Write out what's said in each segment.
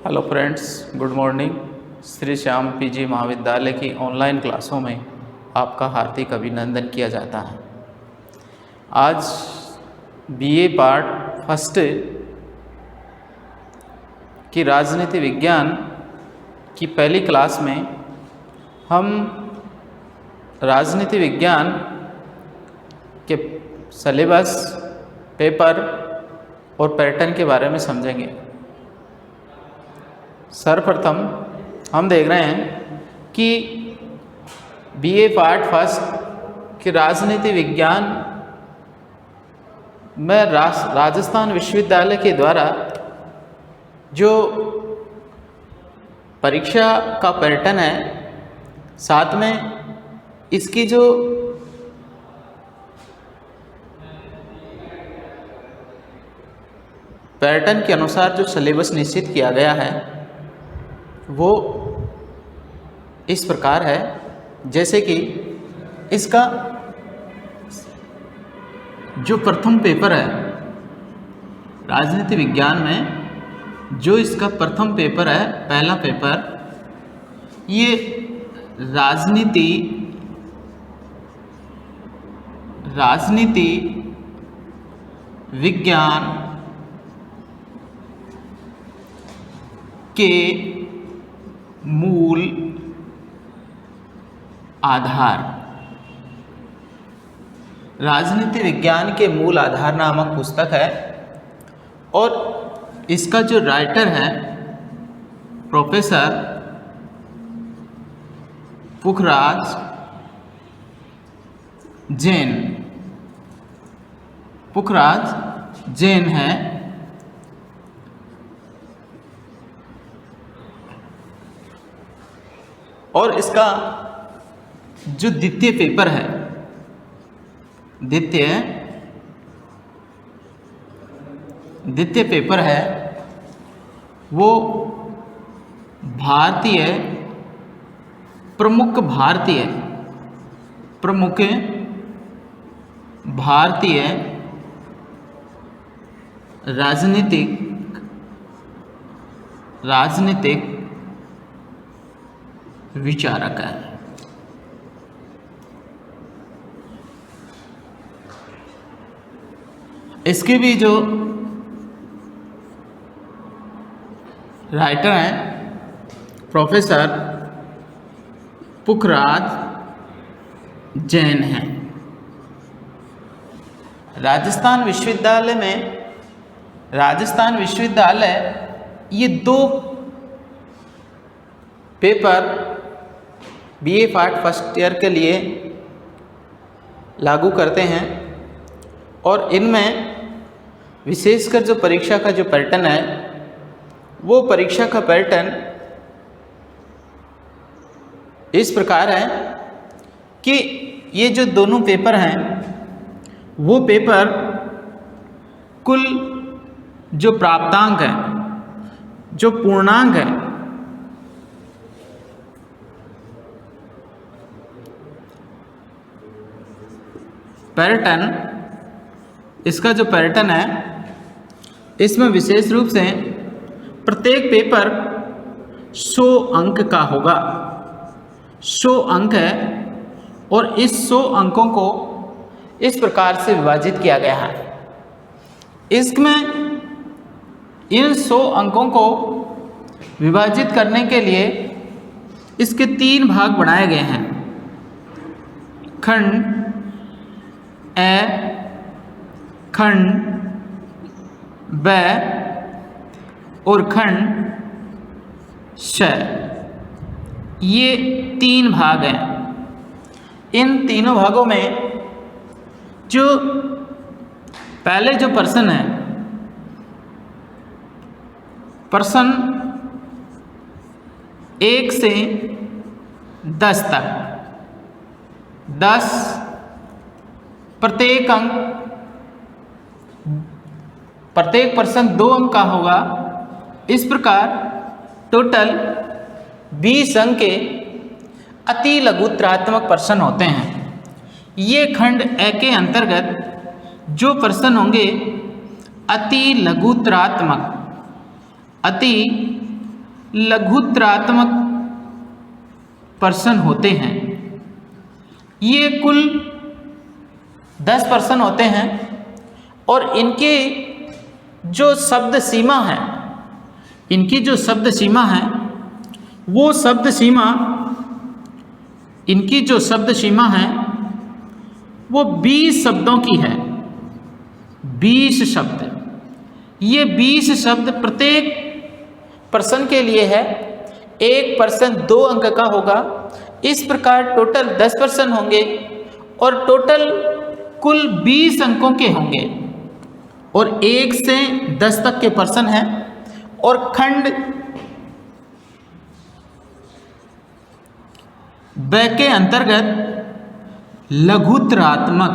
Hello friends, good morning. Shri Shyam PG महाविद्यालय की online क्लासों में आपका हार्दिक अभिनंदन किया जाता है। आज बीए पार्ट फर्स्ट की राजनीति विज्ञान की पहली क्लास में हम राजनीति विज्ञान के सिलेबस, पेपर और पैटर्न के बारे में समझेंगे। सर्वप्रथम हम देख रहे हैं कि बीए पार्ट फर्स्ट की राजनीति विज्ञान में राजस्थान विश्वविद्यालय के द्वारा जो परीक्षा का पैटर्न है, साथ में इसकी जो पैटर्न के अनुसार जो सिलेबस निश्चित किया गया है वो इस प्रकार है। जैसे कि इसका जो प्रथम पेपर है राजनीति विज्ञान में, जो इसका प्रथम पेपर है, पहला पेपर, ये राजनीति विज्ञान के मूल आधार, राजनीति विज्ञान के मूल आधार नामक पुस्तक है। और इसका जो राइटर है प्रोफेसर पुखराज जैन है। और इसका जो द्वितीय पेपर है, द्वितीय पेपर है वो प्रमुख भारतीय राजनीतिक विचारक है। इसके भी जो राइटर हैं प्रोफेसर पुखराज जैन हैं। राजस्थान विश्वविद्यालय ये दो paper BA part first year के लिए लागू करते हैं। और इनमें विशेषकर जो परीक्षा का जो पैटर्न है, वो परीक्षा का पैटर्न इस प्रकार है कि ये जो दोनों पेपर हैं वो पेपर कुल जो प्राप्तांक है, जो पूर्णांक है, पैटर्न, इसका जो पैटर्न है इसमें विशेष रूप से प्रत्येक पेपर 100 अंक का होगा। 100 अंक है और इस 100 अंकों को इस प्रकार से विभाजित किया गया है। इसमें इन 100 अंकों को विभाजित करने के लिए इसके 3 भाग बनाए गए हैं। खंड ए, खंड ब और खंड श, ये 3 भाग हैं। इन तीनों भागों में जो पहले जो प्रश्न है, प्रश्न 1 से 10 तक, 10 प्रत्येक प्रश्न 2 अंक का होगा। इस प्रकार टोटल 20 अंक के अति लघुत्तरात्मक प्रश्न होते हैं। ये खंड ए के अंतर्गत जो प्रश्न होंगे अति लघुत्तरात्मक, अति लघुत्रात्मक पर्सन होते हैं। ये कुल 10 पर्सन होते हैं और इनकी जो शब्द सीमा है, इनकी जो शब्द सीमा है वो शब्द सीमा, इनकी जो शब्द सीमा है वो 20 शब्दों की है। 20 शब्द, ये 20 शब्द प्रत्येक पर्सन के लिए है। एक पर्सन 2 अंक का होगा। इस प्रकार टोटल 10 पर्सन होंगे और टोटल कुल 20 अंकों के होंगे और 1 से 10 तक के पर्सन हैं। और खंड ब के अंतर्गत लघुत्रात्मक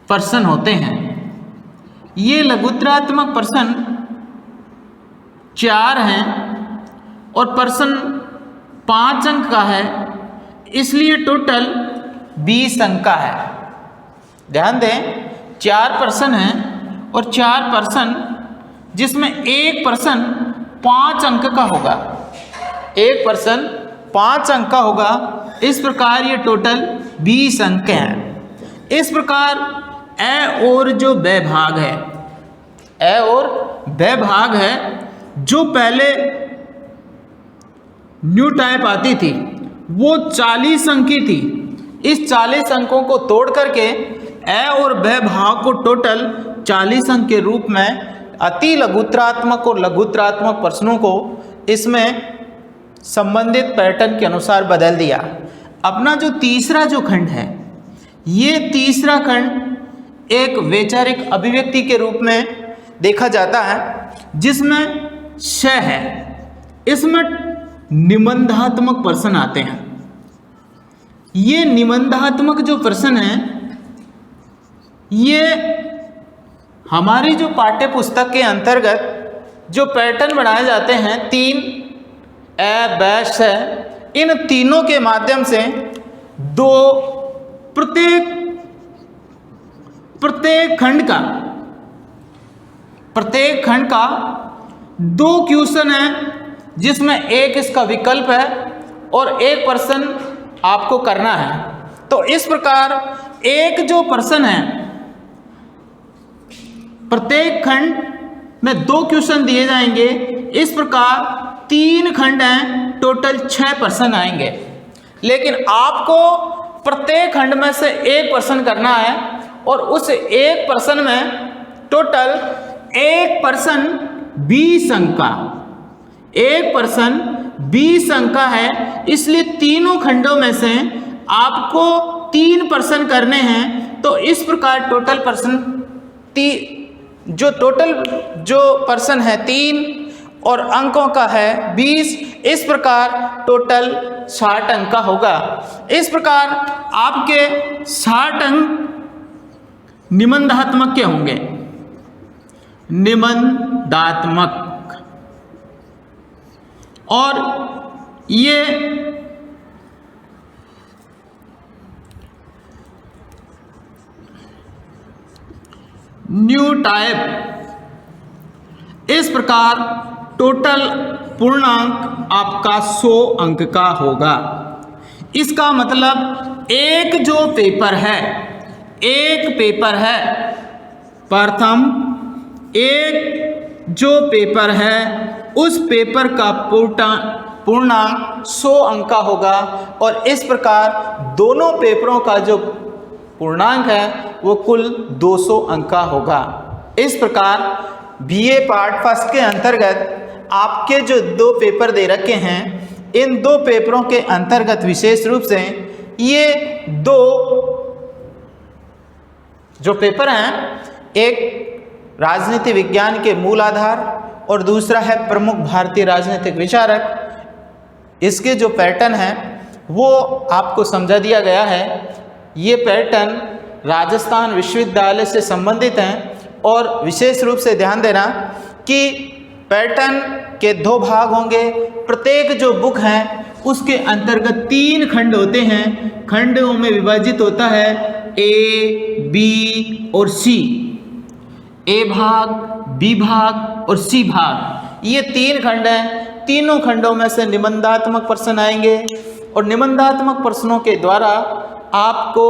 पर्सन होते हैं। ये लघुत्रात्मक पर्सन 4 हैं और पर्सन 5 अंक का है, इसलिए टोटल 20 अंक का है। ध्यान दें, 4 पर्सन हैं और 4 पर्सन जिसमें एक पर्सन 5 अंक का होगा, एक पर्सन 5 अंक का होगा। इस प्रकार ये टोटल 20 अंक हैं। इस प्रकार ए और जो ब भाग है, ए और ब भाग है, जो पहले न्यू टाइप आती थी वो 40 अंक की थी। इस 40 अंकों को तोड़ करके ए और ब भाग को टोटल 40 अंक के रूप में अति लघुत्रात्मक और लघुत्रात्मक प्रश्नों को इसमें संबंधित पैटर्न के अनुसार बदल दिया। अपना जो तीसरा जो खंड है, ये तीसरा खंड एक वैचारिक अभिव्यक्ति के रूप में देखा जाता है, जिसमें श है। इसमें निबंधात्मक प्रश्न आते हैं। ये निबंधात्मक जो प्रश्न है, ये हमारी जो पाठ्य पुस्तक के अंतर्गत जो पैटर्न बनाए जाते हैं, 3 ए ब श, इन तीनों के माध्यम से प्रत्येक खंड का 2 क्वेश्चन है, जिसमें एक इसका विकल्प है और एक प्रश्न आपको करना है। तो इस प्रकार एक जो प्रश्न है, प्रत्येक खंड में 2 क्वेश्चन दिए जाएंगे। इस प्रकार 3 खंड हैं, टोटल 6 प्रश्न आएंगे। लेकिन आपको प्रत्येक खंड में से एक प्रश्न करना है और उस एक प्रश्न में टोटल एक प्रश्न 20 अंक का, एक प्रश्न 20 अंक का है। इसलिए तीनों खंडों में से आपको 3 प्रश्न करने हैं। तो इस प्रकार टोटल प्रश्न जो प्रश्न है 3 और अंकों का है 20। इस प्रकार टोटल 60 अंक का होगा। इस प्रकार आपके 60 अंक निबंधात्मक के होंगे, निबंधात्मक। और ये न्यू टाइप। इस प्रकार टोटल पूर्णांक आपका 100 अंक का होगा। इसका मतलब एक जो पेपर है, प्रथम एक जो पेपर है, उस पेपर का पूर्णांक 100 अंक का होगा। और इस प्रकार दोनों पेपरों का जो पूर्णांक है वो कुल 200 अंक का होगा। इस प्रकार बीए पार्ट फर्स्ट के अंतर्गत आपके जो 2 पेपर दे रखे हैं, इन 2 पेपरों के अंतर्गत विशेष रूप से ये 2 जो पेपर हैं, एक राजनीति विज्ञान के मूल आधार और दूसरा है प्रमुख भारतीय राजनीतिक विचारक। इसके जो पैटर्न है वो आपको समझा दिया गया है। ये पैटर्न राजस्थान विश्वविद्यालय से संबंधित हैं और विशेष रूप से ध्यान देना कि पैटर्न के 2 भाग होंगे। प्रत्येक जो बुक है उसके अंतर्गत 3 खंड होते हैं, खंडों में विभाजित होता है A, B और C। ए भाग, बी भाग और सी भाग, ये 3 खंड हैं। तीनों खंडों में से निबंधात्मक प्रश्न आएंगे और निबंधात्मक प्रश्नों के द्वारा आपको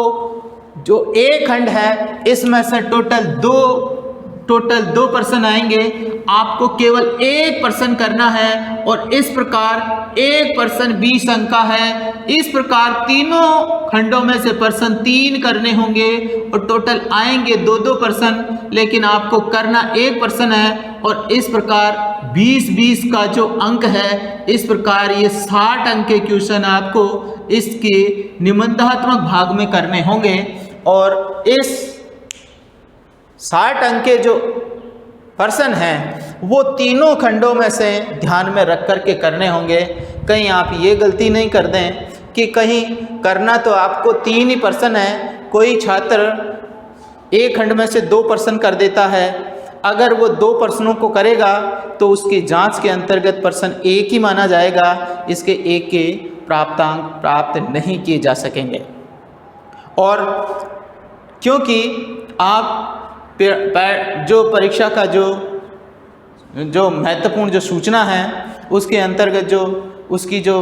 जो एक खंड है इसमें से टोटल दो प्रश्न आएंगे। आपको केवल एक प्रश्न करना है और इस प्रकार एक प्रश्न 20 अंक का है। इस प्रकार तीनों खंडों में से प्रश्न 3 करने होंगे और टोटल आएंगे 2 प्रश्न, लेकिन आपको करना एक प्रश्न है और इस प्रकार 20-20 का जो अंक है, इस प्रकार ये 60 अंक के क्वेश्चन आपको इसके निबंधात्मक भाग में करने होंगे। और इस 60 अंक के जो प्रश्न हैं वो तीनों खंडों में से ध्यान में रख कर के करने होंगे। कहीं आप ये गलती नहीं कर दें कि कहीं करना तो आपको 3 ही प्रश्न है, कोई छात्र एक खंड में से 2 प्रश्न कर देता है। अगर वो 2 प्रश्नों को करेगा तो उसकी जांच के अंतर्गत प्रश्न 1 ही माना जाएगा, इसके 1 के प्राप्तांक प्राप्त नहीं किए जा सकेंगे। और क्योंकि आप जो परीक्षा का जो महत्वपूर्ण जो सूचना है उसके अंतर्गत जो उसकी जो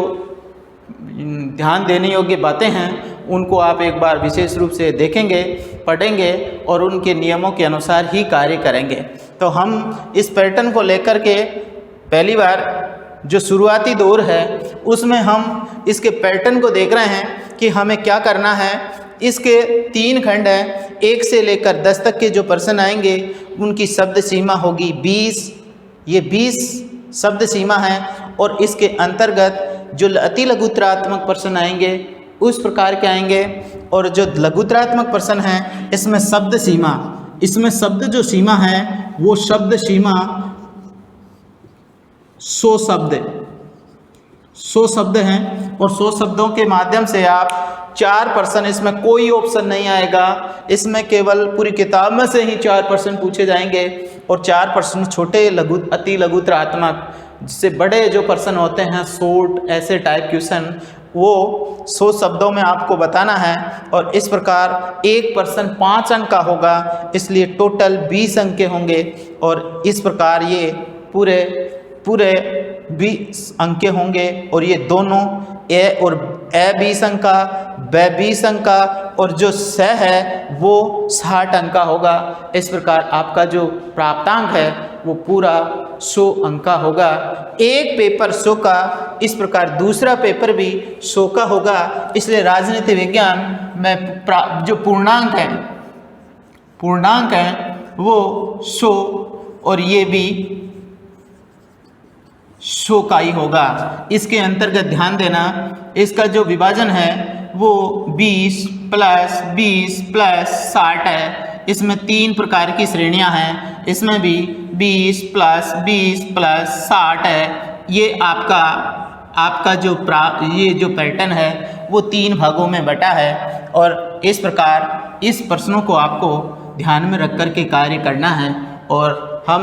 ध्यान देने योग्य बातें हैं उनको आप एक बार विशेष रूप से देखेंगे, पढ़ेंगे और उनके नियमों के अनुसार ही कार्य करेंगे। तो हम इस पैटर्न को लेकर के पहली बार जो शुरुआती दौर है उसमें हम इसके पैटर्न को देख रहे हैं कि हमें क्या करना है। इसके 3 खंड हैं, 1 से लेकर 10 तक के जो प्रश्न आएंगे उनकी शब्द सीमा होगी 20। ये 20 शब्द सीमा है और इसके अंतर्गत जो अति लघुत्तरात्मक प्रश्न आएंगे उस प्रकार के आएंगे। और जो लघुत्तरात्मक प्रश्न हैं इसमें शब्द सीमा, इसमें शब्द जो सीमा है वो शब्द सीमा 100 शब्द हैं और 100 शब्दों के माध्यम से आप 4 प्रश्न, इसमें कोई ऑप्शन नहीं आएगा, इसमें केवल पूरी किताब में से ही 4 प्रश्न पूछे जाएंगे और 4 प्रश्न छोटे अति लघुत्तरात्मक, जिससे बड़े जो प्रश्न होते हैं शॉर्ट ऐसे टाइप क्वेश्चन वो 100 शब्दों में आपको बताना है। और इस प्रकार एक प्रश्न 5 अंक का होगा, इसलिए टोटल 20 अंक के होंगे और इस प्रकार ये पूरे 20 अंक के होंगे। और ये दोनों ए और ए 20 अंक का, ब 20 अंक का और जो स है वो 60 अंक का होगा। इस प्रकार आपका जो प्राप्तांक है वो पूरा 100 अंक का होगा। एक पेपर 100 का, इस प्रकार दूसरा पेपर भी 100 का होगा। इसलिए राजनीति विज्ञान में जो पूर्णांक है वो 100 और ये भी 100 का ही होगा। इसके अंतर्गत ध्यान देना, इसका जो विभाजन है वो 20 प्लस 20 प्लस 60 है। इसमें 3 प्रकार की श्रेणियां हैं, इसमें भी 20 प्लस 20 प्लस 60 है। ये आपका जो ये जो पैटर्न है वो 3 भागों में बटा है और इस प्रकार इस प्रश्नों को आपको ध्यान में रख कर के कार्य करना है। और हम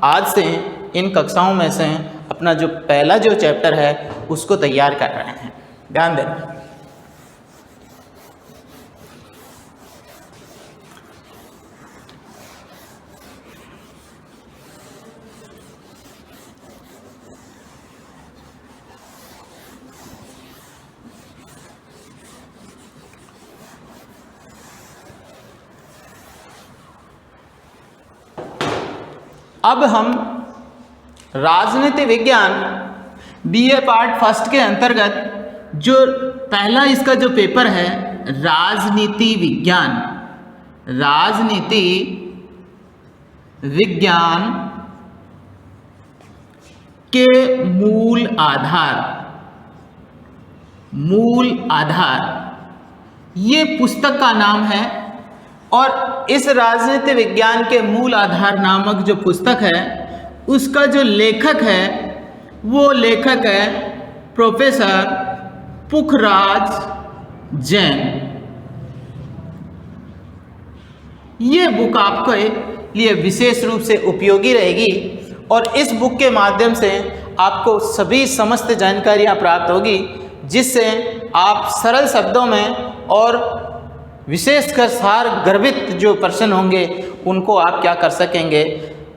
आज से इन कक्षाओं में से अपना जो पहला जो चैप्टर है उसको तैयार कर रहे हैं, ध्यान देना। अब हम राजनीति विज्ञान बीए पार्ट फर्स्ट के अंतर्गत जो पहला इसका जो पेपर है राजनीति विज्ञान के मूल आधार ये पुस्तक का नाम है। और इस राजनीति विज्ञान के मूल आधार नामक जो पुस्तक है उसका जो लेखक है वो लेखक है प्रोफेसर पुखराज जैन। ये बुक आपके लिए विशेष रूप से उपयोगी रहेगी और इस बुक के माध्यम से आपको सभी समस्त जानकारियाँ प्राप्त होगी, जिससे आप सरल शब्दों में और विशेषकर सार गर्भित जो प्रश्न होंगे उनको आप क्या कर सकेंगे,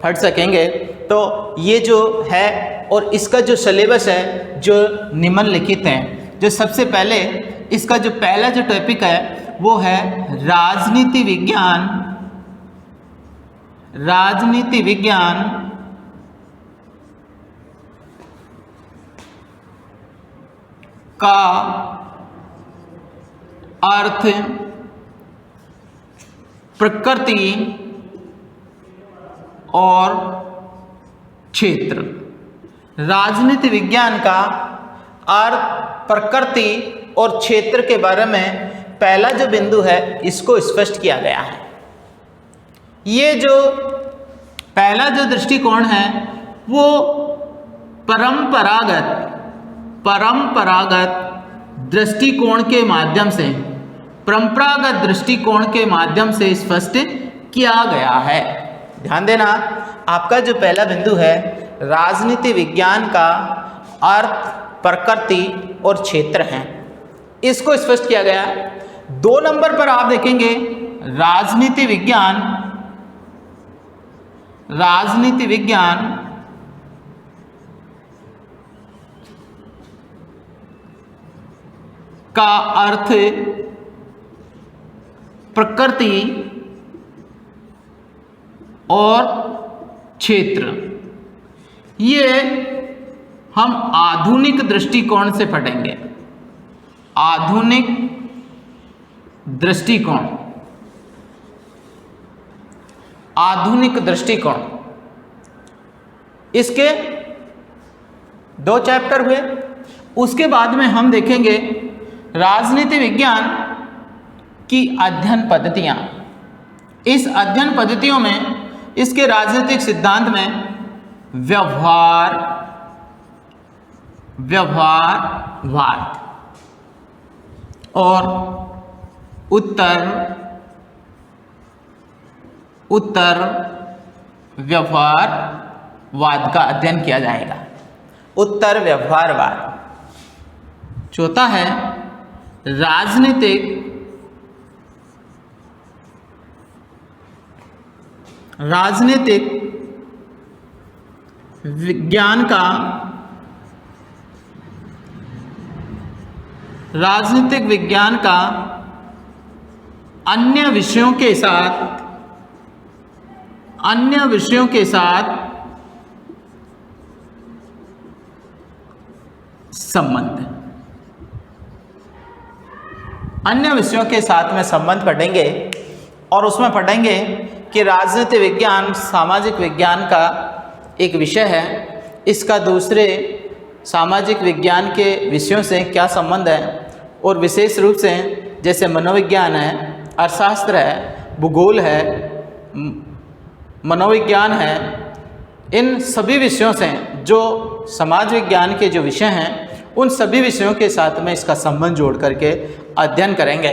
पढ़ सकेंगे। तो ये जो है और इसका जो सिलेबस है जो निम्नलिखित है। जो सबसे पहले इसका जो पहला जो टॉपिक है वो है राजनीति विज्ञान। राजनीति विज्ञान का अर्थ, प्रकृति और क्षेत्र। राजनीति विज्ञान का अर्थ, प्रकृति और क्षेत्र के बारे में पहला जो बिंदु है इसको स्पष्ट किया गया है। ये जो पहला जो दृष्टिकोण है वो परंपरागत दृष्टिकोण के माध्यम से, परंपरागत दृष्टिकोण के माध्यम से स्पष्ट किया गया है। ध्यान देना, आपका जो पहला बिंदु है राजनीति विज्ञान का अर्थ, प्रकृति और क्षेत्र है, इसको स्पष्ट किया गया। 2 नंबर पर आप देखेंगे राजनीति विज्ञान का अर्थ, प्रकृति और क्षेत्र। ये हम आधुनिक दृष्टिकोण से पढ़ेंगे। आधुनिक दृष्टिकोण, आधुनिक दृष्टिकोण, इसके 2 चैप्टर हुए। उसके बाद में हम देखेंगे राजनीति विज्ञान की अध्ययन पद्धतियां। इस अध्ययन पद्धतियों में इसके राजनीतिक सिद्धांत में व्यवहारवाद और उत्तर व्यवहारवाद का अध्ययन किया जाएगा। उत्तर व्यवहारवाद। चौथा है राजनीतिक विज्ञान का, राजनीतिक विज्ञान का अन्य विषयों के साथ संबंध। अन्य विषयों के साथ में संबंध पढ़ेंगे और उसमें पढ़ेंगे कि राजनीति विज्ञान सामाजिक विज्ञान का एक विषय है, इसका दूसरे सामाजिक विज्ञान के विषयों से क्या संबंध है, और विशेष रूप से जैसे मनोविज्ञान है, अर्थशास्त्र है, भूगोल है, मनोविज्ञान है, इन सभी विषयों से जो समाज विज्ञान के जो विषय हैं उन सभी विषयों के साथ में इसका संबंध जोड़ करके अध्ययन करेंगे।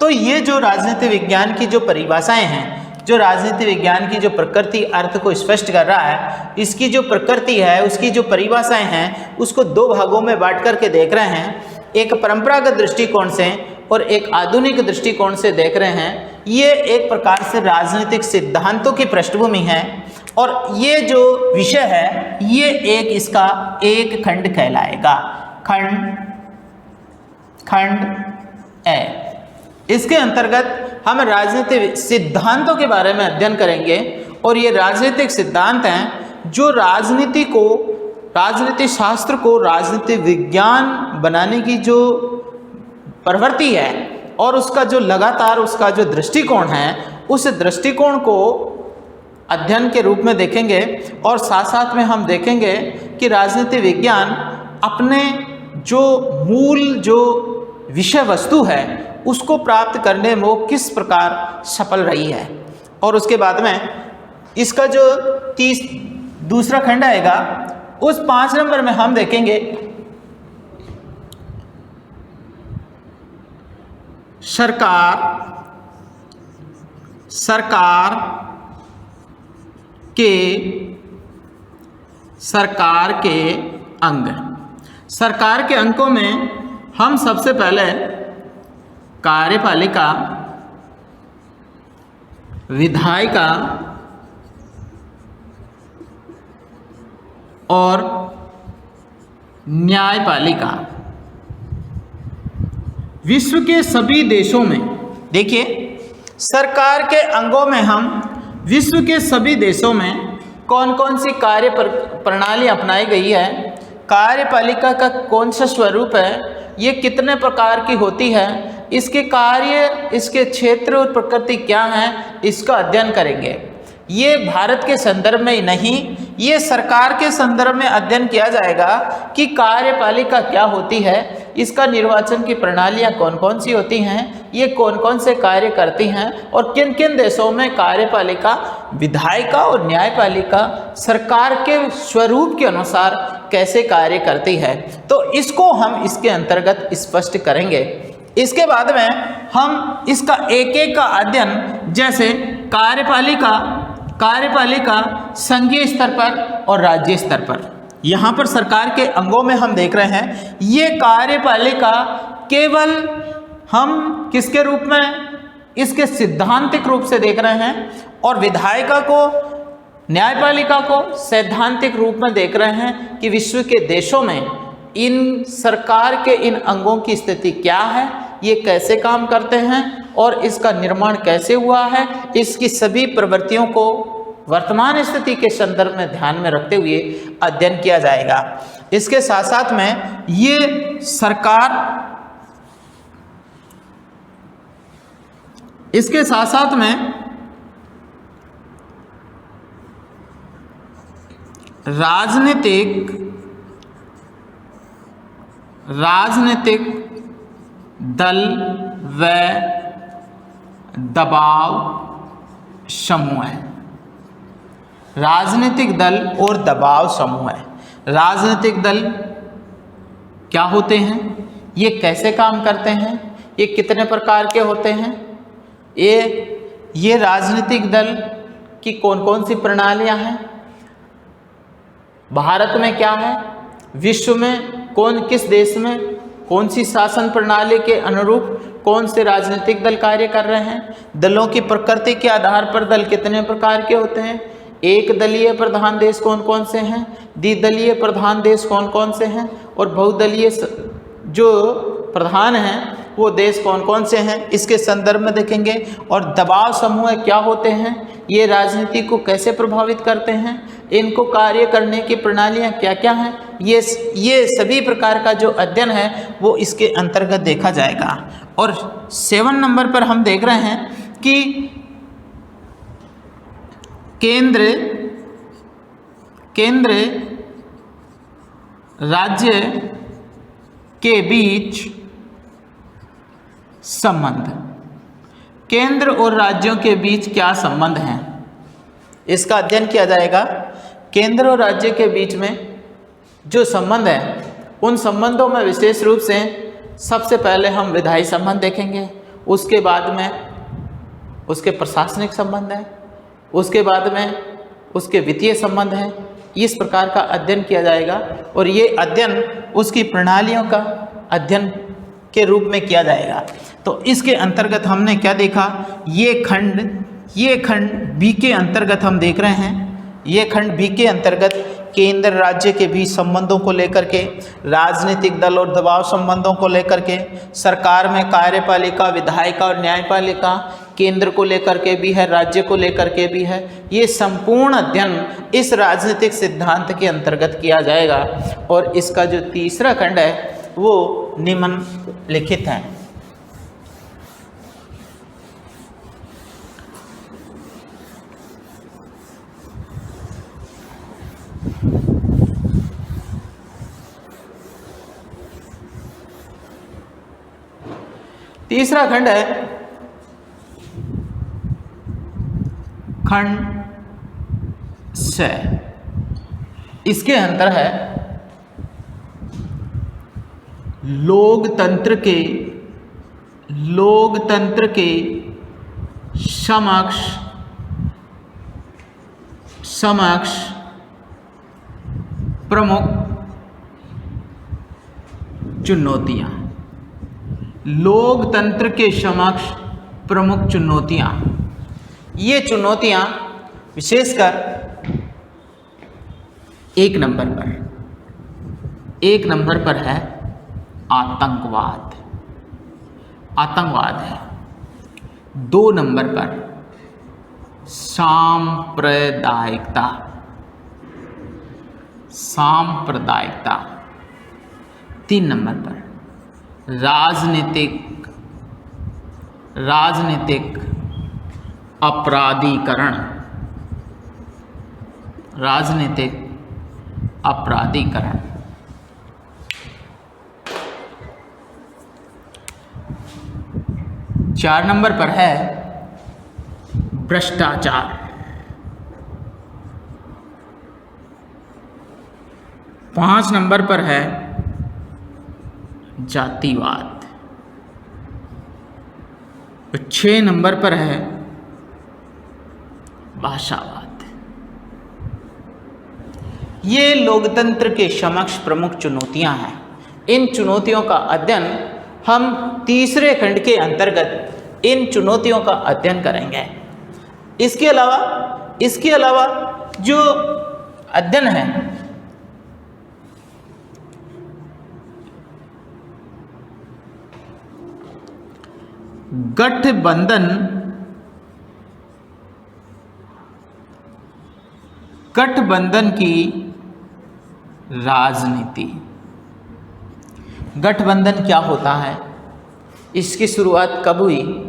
तो ये जो राजनीति विज्ञान की जो परिभाषाएं हैं, जो राजनीति विज्ञान की जो प्रकृति अर्थ को स्पष्ट कर रहा है, इसकी जो प्रकृति है उसकी जो परिभाषाएं हैं उसको 2 भागों में बांट करके देख रहे हैं। एक परंपरागत दृष्टिकोण से और एक आधुनिक दृष्टिकोण से देख रहे हैं। ये एक प्रकार से राजनीतिक सिद्धांतों की पृष्ठभूमि है और ये जो विषय है ये एक इसका एक खंड कहलाएगा, खंड ए। इसके अंतर्गत हम राजनीतिक सिद्धांतों के बारे में अध्ययन करेंगे और ये राजनीतिक सिद्धांत हैं जो राजनीति शास्त्र को राजनीति विज्ञान बनाने की जो प्रवृत्ति है और उसका जो लगातार उसका जो दृष्टिकोण है उस दृष्टिकोण को अध्ययन के रूप में देखेंगे। और साथ साथ में हम देखेंगे कि राजनीति विज्ञान अपने जो मूल जो विषय वस्तु है उसको प्राप्त करने में वो किस प्रकार सफल रही है। और उसके बाद में इसका जो दूसरा खंड आएगा उस 5 नंबर में हम देखेंगे सरकार के अंग। सरकार के अंगों में हम सबसे पहले कार्यपालिका, विधायिका और न्यायपालिका। विश्व के सभी देशों में, देखिए सरकार के अंगों में हम विश्व के सभी देशों में कौन कौन सी कार्य प्रणाली अपनाई गई है, कार्यपालिका का कौन सा स्वरूप है, ये कितने प्रकार की होती है, इसके कार्य, इसके क्षेत्र और प्रकृति क्या है, इसका अध्ययन करेंगे। ये भारत के संदर्भ में ही नहीं, ये सरकार के संदर्भ में अध्ययन किया जाएगा कि कार्यपालिका क्या होती है, इसका निर्वाचन की प्रणालियाँ कौन कौन सी होती हैं, ये कौन कौन से कार्य करती हैं और किन किन देशों में कार्यपालिका, विधायिका और न्यायपालिका सरकार के स्वरूप के अनुसार कैसे कार्य करती है। तो इसको हम इसके अंतर्गत स्पष्ट करेंगे। इसके बाद में हम इसका एक एक का अध्ययन, जैसे कार्यपालिका संघीय स्तर पर और राज्य स्तर पर, यहाँ पर सरकार के अंगों में हम देख रहे हैं, ये कार्यपालिका केवल हम किसके रूप में, इसके सिद्धांतिक रूप से देख रहे हैं, और विधायिका को, न्यायपालिका को सैद्धांतिक रूप में देख रहे हैं कि विश्व के देशों में इन सरकार के इन अंगों की स्थिति क्या है, ये कैसे काम करते हैं और इसका निर्माण कैसे हुआ है, इसकी सभी प्रवृत्तियों को वर्तमान स्थिति के संदर्भ में ध्यान में रखते हुए अध्ययन किया जाएगा। इसके साथ साथ में ये सरकार, इसके साथ साथ में राजनीतिक दल व दबाव समूह है। राजनीतिक दल और दबाव समूह है। राजनीतिक दल क्या होते हैं, ये कैसे काम करते हैं, ये कितने प्रकार के होते हैं, ये राजनीतिक दल की कौन कौन सी प्रणालियां हैं, भारत में क्या है, विश्व में किस देश में कौन सी शासन प्रणाली के अनुरूप कौन से राजनीतिक दल कार्य कर रहे हैं, दलों की प्रकृति के आधार पर दल कितने प्रकार के होते हैं, एक दलीय प्रधान देश कौन कौन से हैं, द्विदलीय प्रधान देश कौन कौन से हैं, और बहुदलीय जो प्रधान हैं वो देश कौन कौन से हैं, इसके संदर्भ में देखेंगे। और दबाव समूह क्या होते हैं, ये राजनीति को कैसे प्रभावित करते हैं, इनको कार्य करने की प्रणालियाँ क्या क्या हैं, ये सभी प्रकार का जो अध्ययन है वो इसके अंतर्गत देखा जाएगा। और 7 नंबर पर हम देख रहे हैं कि केंद्र राज्य के बीच संबंध, केंद्र और राज्यों के बीच क्या संबंध हैं, इसका अध्ययन किया जाएगा। केंद्र और राज्य के बीच में जो संबंध है, उन संबंधों में विशेष रूप से सबसे पहले हम विधायी संबंध देखेंगे, उसके बाद में उसके प्रशासनिक संबंध है, उसके बाद में उसके वित्तीय संबंध हैं। इस प्रकार का अध्ययन किया जाएगा और ये अध्ययन उसकी प्रणालियों का अध्ययन के रूप में किया जाएगा। तो इसके अंतर्गत हमने क्या देखा, ये खंड बी के अंतर्गत हम देख रहे हैं, ये खंड बी के अंतर्गत केंद्र राज्य के बीच संबंधों को लेकर के, राजनीतिक दल और दबाव संबंधों को लेकर के, सरकार में कार्यपालिका, विधायिका और न्यायपालिका, केंद्र को लेकर के भी है, राज्य को लेकर के भी है, ये संपूर्ण अध्ययन इस राजनीतिक सिद्धांत के अंतर्गत किया जाएगा। और इसका जो तीसरा खंड है वो निम्नलिखित है। तीसरा खंड है खंड से, इसके अंदर है लोकतंत्र के समक्ष प्रमुख चुनौतियां, लोकतंत्र के समक्ष प्रमुख चुनौतियां, ये चुनौतियां विशेषकर एक नंबर पर है आतंकवाद, आतंकवाद है। 2 नंबर पर सांप्रदायिकता, सांप्रदायिकता। 3 नंबर पर राजनीतिक अपराधीकरण, राजनीतिक अपराधीकरण। 4 नंबर पर है भ्रष्टाचार। 5 नंबर पर है जातिवाद। 6 नंबर पर है भाषावाद। ये लोकतंत्र के समक्ष प्रमुख चुनौतियां हैं। इन चुनौतियों का अध्ययन हम तीसरे खंड के अंतर्गत इन चुनौतियों का अध्ययन करेंगे। इसके अलावा जो अध्ययन है गठबंधन की राजनीति। गठबंधन क्या होता है, इसकी शुरुआत कब हुई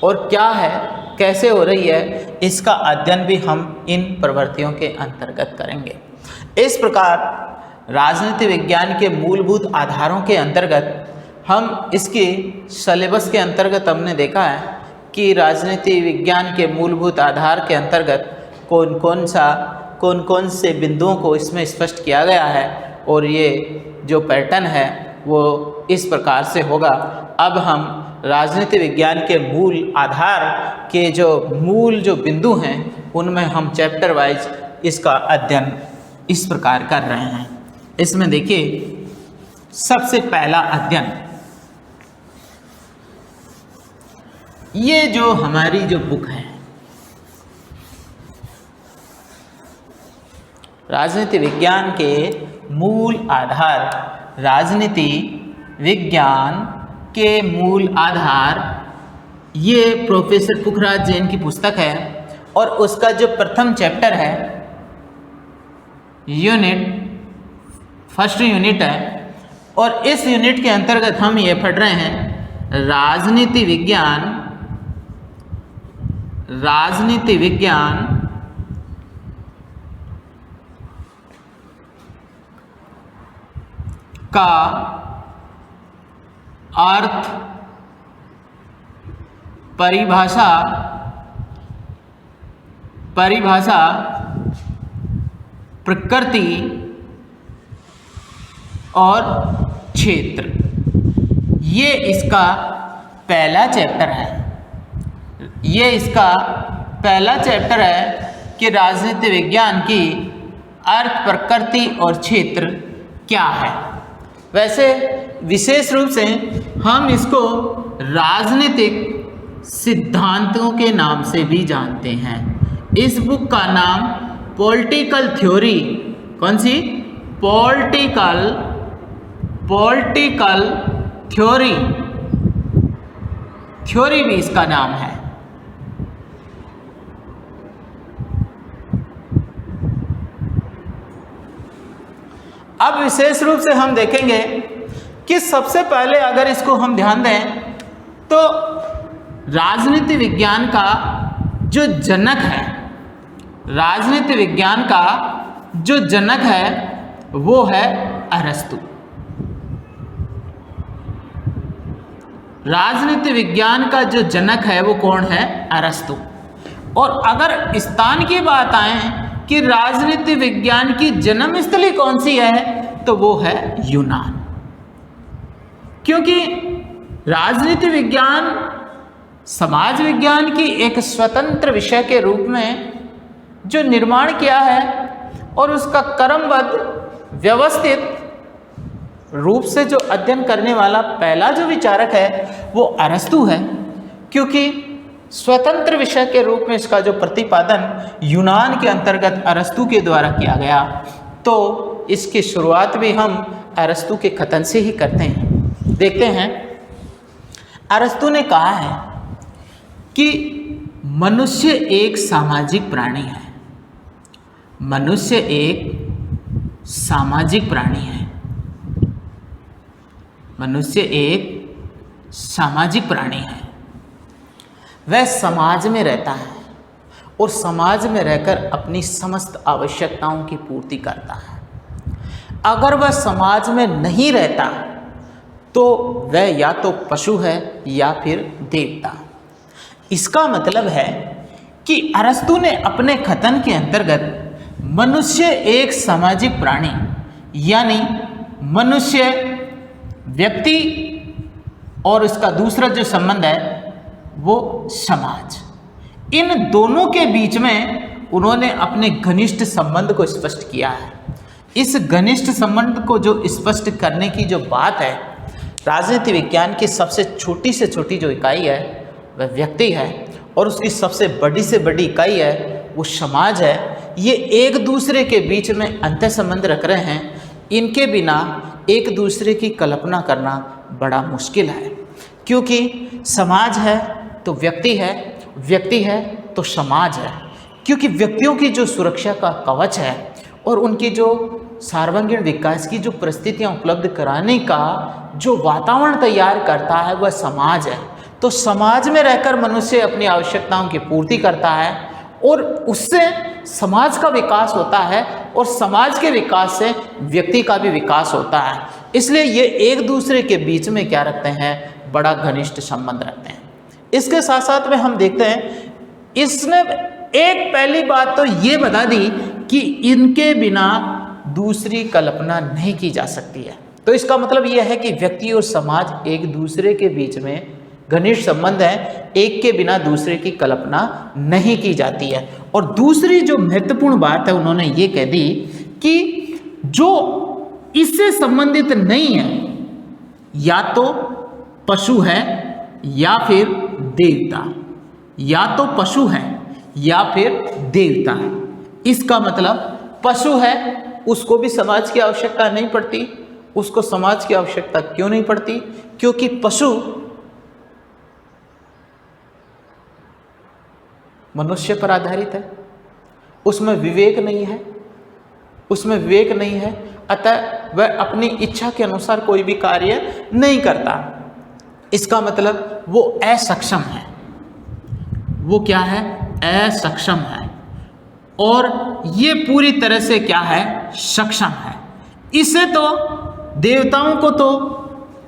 और क्या है, कैसे हो रही है, इसका अध्ययन भी हम इन प्रवृत्तियों के अंतर्गत करेंगे। इस प्रकार राजनीति विज्ञान के मूलभूत आधारों के अंतर्गत हम इसके सिलेबस के अंतर्गत हमने देखा है कि राजनीति विज्ञान के मूलभूत आधार के अंतर्गत कौन कौन से बिंदुओं को इसमें स्पष्ट किया गया है और ये जो पैटर्न है वो इस प्रकार से होगा। अब हम राजनीति विज्ञान के मूल आधार के जो बिंदु हैं उनमें हम चैप्टर वाइज इसका अध्ययन इस प्रकार कर रहे हैं। इसमें देखिए सबसे पहला अध्ययन, ये जो हमारी जो बुक है राजनीति विज्ञान के मूल आधार, राजनीति विज्ञान के मूल आधार, ये प्रोफेसर पुखराज जैन की पुस्तक है और उसका जो प्रथम चैप्टर है फर्स्ट यूनिट है और इस यूनिट के अंतर्गत हम ये पढ़ रहे हैं राजनीति विज्ञान का अर्थ, परिभाषा, प्रकृति और क्षेत्र। ये इसका पहला चैप्टर है। कि राजनीति विज्ञान की अर्थ, प्रकृति और क्षेत्र क्या है। वैसे विशेष रूप से हम इसको राजनीतिक सिद्धांतों के नाम से भी जानते हैं। इस बुक का नाम पॉलिटिकल थ्योरी, कौन सी? पॉलिटिकल थ्योरी भी इसका नाम है। अब विशेष रूप से हम देखेंगे कि सबसे पहले अगर इसको हम ध्यान दें तो राजनीति विज्ञान का जो जनक है, राजनीति विज्ञान का जो जनक है वो है अरस्तु। राजनीति विज्ञान का जो जनक है वो कौन है? अरस्तु। और अगर स्थान की बात आए कि राजनीति विज्ञान की जन्मस्थली कौन सी है तो वो है यूनान। क्योंकि राजनीति विज्ञान समाज विज्ञान की एक स्वतंत्र विषय के रूप में जो निर्माण किया है और उसका क्रमबद्ध व्यवस्थित रूप से जो अध्ययन करने वाला पहला जो विचारक है वो अरस्तु है। क्योंकि स्वतंत्र विषय के रूप में इसका जो प्रतिपादन यूनान के अंतर्गत अरस्तु के द्वारा किया गया, तो इसकी शुरुआत भी हम अरस्तु के कथन से ही करते हैं। देखते हैं, अरस्तु ने कहा है कि मनुष्य एक सामाजिक प्राणी है। मनुष्य एक सामाजिक प्राणी है। मनुष्य एक सामाजिक प्राणी है। वह समाज में रहता है और समाज में रहकर अपनी समस्त आवश्यकताओं की पूर्ति करता है। अगर वह समाज में नहीं रहता तो वह या तो पशु है या फिर देवता। इसका मतलब है कि अरस्तु ने अपने कथन के अंतर्गत मनुष्य एक सामाजिक प्राणी यानी मनुष्य व्यक्ति और इसका दूसरा जो संबंध है वो समाज, इन दोनों के बीच में उन्होंने अपने घनिष्ठ संबंध को स्पष्ट किया है। इस घनिष्ठ संबंध को जो स्पष्ट करने की जो बात है, राजनीति विज्ञान की सबसे छोटी से छोटी जो इकाई है वह व्यक्ति है और उसकी सबसे बड़ी से बड़ी इकाई है वो समाज है। ये एक दूसरे के बीच में अंतर संबंध रख रहे हैं। इनके बिना एक दूसरे की कल्पना करना बड़ा मुश्किल है, क्योंकि समाज है तो व्यक्ति है, व्यक्ति है तो समाज है। क्योंकि व्यक्तियों की जो सुरक्षा का कवच है और उनकी जो सर्वांगीण विकास की जो परिस्थितियां उपलब्ध कराने का जो वातावरण तैयार करता है वह समाज है। तो समाज में रहकर मनुष्य अपनी आवश्यकताओं की पूर्ति करता है और उससे समाज का विकास होता है और समाज के विकास से व्यक्ति का भी विकास होता है। इसलिए ये एक दूसरे के बीच में क्या रखते हैं, बड़ा घनिष्ठ संबंध रखते हैं। इसके साथ साथ में हम देखते हैं, इसने एक पहली बात तो ये बता दी कि इनके बिना दूसरी कल्पना नहीं की जा सकती है। तो इसका मतलब यह है कि व्यक्ति और समाज एक दूसरे के बीच में घनिष्ठ संबंध है, एक के बिना दूसरे की कल्पना नहीं की जाती है। और दूसरी जो महत्वपूर्ण बात है उन्होंने ये कह दी कि जो इससे संबंधित नहीं है या तो पशु है या फिर देवता, या तो पशु है या फिर देवता। इसका मतलब पशु है उसको भी समाज की आवश्यकता नहीं पड़ती। उसको समाज की आवश्यकता क्यों नहीं पड़ती? क्योंकि पशु मनुष्य पर आधारित है, उसमें विवेक नहीं है, उसमें विवेक नहीं है, अतः वह अपनी इच्छा के अनुसार कोई भी कार्य नहीं करता। इसका मतलब वो असक्षम है। वो क्या है? असक्षम है। और ये पूरी तरह से क्या है? सक्षम है। इसे तो देवताओं को तो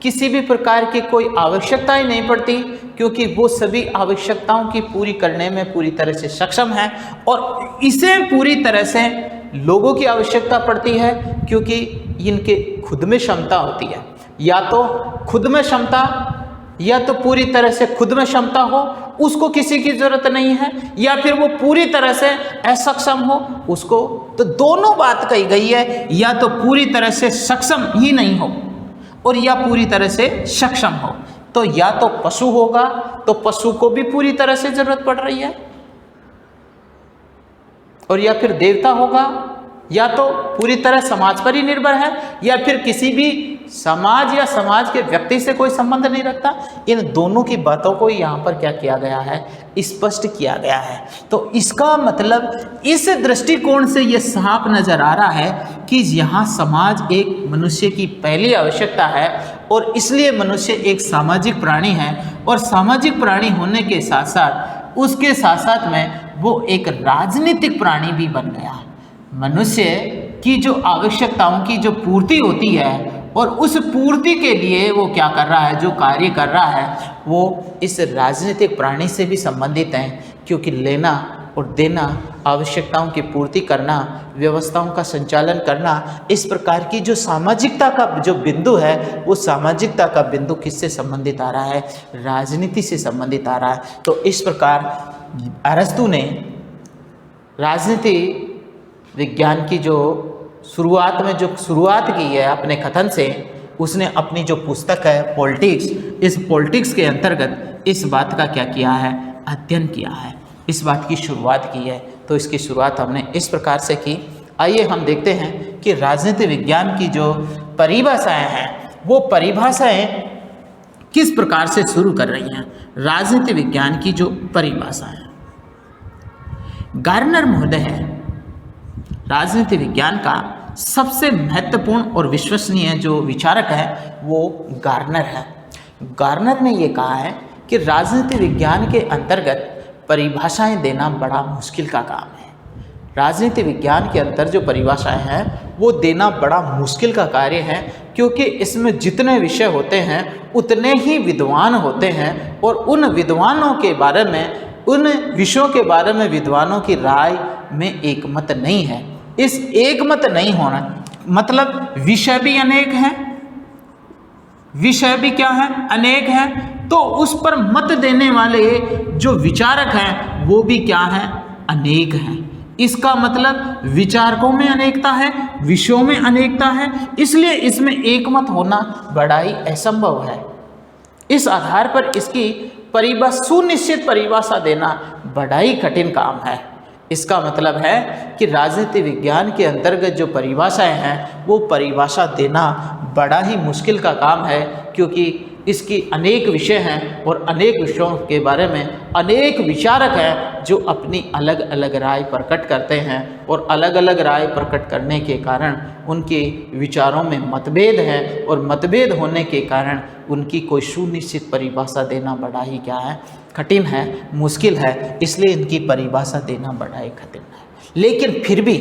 किसी भी प्रकार की कोई आवश्यकता ही नहीं पड़ती, क्योंकि वो सभी आवश्यकताओं की पूरी करने में पूरी तरह से सक्षम है। और इसे पूरी तरह से लोगों की आवश्यकता पड़ती है, क्योंकि इनके खुद में क्षमता होती है। या तो खुद में क्षमता, या तो पूरी तरह से खुद में क्षमता हो, उसको किसी की जरूरत नहीं है, या फिर वो पूरी तरह से असक्षम हो उसको। तो दोनों बात कही गई है, या तो पूरी तरह से सक्षम ही नहीं हो और या पूरी तरह से सक्षम हो। तो या तो पशु होगा तो पशु को भी पूरी तरह से जरूरत पड़ रही है, और या फिर देवता होगा या तो पूरी तरह समाज पर ही निर्भर है, या फिर किसी भी समाज या समाज के व्यक्ति से कोई संबंध नहीं रखता। इन दोनों की बातों को यहाँ पर क्या किया गया है? स्पष्ट किया गया है। तो इसका मतलब इस दृष्टिकोण से ये साफ नजर आ रहा है कि यहाँ समाज एक मनुष्य की पहली आवश्यकता है, और इसलिए मनुष्य एक सामाजिक प्राणी है। और सामाजिक प्राणी होने के साथ साथ उसके साथ साथ में वो एक राजनीतिक प्राणी भी बन गया। मनुष्य की जो आवश्यकताओं की जो पूर्ति होती है, और उस पूर्ति के लिए वो क्या कर रहा है, जो कार्य कर रहा है, वो इस राजनीतिक प्राणी से भी संबंधित हैं। क्योंकि लेना और देना, आवश्यकताओं की पूर्ति करना, व्यवस्थाओं का संचालन करना, इस प्रकार की जो सामाजिकता का जो बिंदु है, वो सामाजिकता का बिंदु किससे संबंधित आ रहा है? राजनीति से संबंधित आ रहा है। तो इस प्रकार अरस्तु ने राजनीति विज्ञान की जो शुरुआत में जो शुरुआत की है अपने कथन से, उसने अपनी जो पुस्तक है पॉलिटिक्स, इस पॉलिटिक्स के अंतर्गत इस बात का क्या किया है? अध्ययन किया है, इस बात की शुरुआत की है। तो इसकी शुरुआत हमने इस प्रकार से की। आइए हम देखते हैं कि राजनीति विज्ञान की जो परिभाषाएं हैं वो परिभाषाएं किस प्रकार से शुरू कर रही हैं। राजनीति विज्ञान की जो परिभाषाएं, गार्नर महोदय है राजनीति विज्ञान का सबसे महत्वपूर्ण और विश्वसनीय जो विचारक है वो गार्नर है। गार्नर ने ये कहा है कि राजनीति विज्ञान के अंतर्गत परिभाषाएं देना बड़ा मुश्किल का काम है। राजनीति विज्ञान के अंतर जो परिभाषाएं हैं वो देना बड़ा मुश्किल का कार्य है, क्योंकि इसमें जितने विषय होते हैं उतने ही विद्वान होते हैं और उन विद्वानों के बारे में, उन विषयों के बारे में विद्वानों की राय में एक मत नहीं है। इस एक मत नहीं होना मतलब विषय भी अनेक हैं, विषय भी क्या है, अनेक हैं, तो उस पर मत देने वाले जो विचारक हैं वो भी क्या है, अनेक हैं। इसका मतलब विचारकों में अनेकता है, विषयों में अनेकता है, इसलिए इसमें एक मत होना बड़ा ही असंभव है। इस आधार पर इसकी सुनिश्चित परिभाषा देना बड़ा ही कठिन काम है। इसका मतलब है कि राजनीति विज्ञान के अंतर्गत जो परिभाषाएं हैं वो परिभाषा देना बड़ा ही मुश्किल का काम है, क्योंकि इसकी अनेक विषय हैं और अनेक विषयों के बारे में अनेक विचारक हैं जो अपनी अलग अलग राय प्रकट करते हैं और अलग अलग राय प्रकट करने के कारण उनके विचारों में मतभेद है और मतभेद होने के कारण उनकी कोई सुनिश्चित परिभाषा देना बड़ा ही क्या है, कठिन है, मुश्किल है। इसलिए इनकी परिभाषा देना बड़ा ही कठिन है। लेकिन फिर भी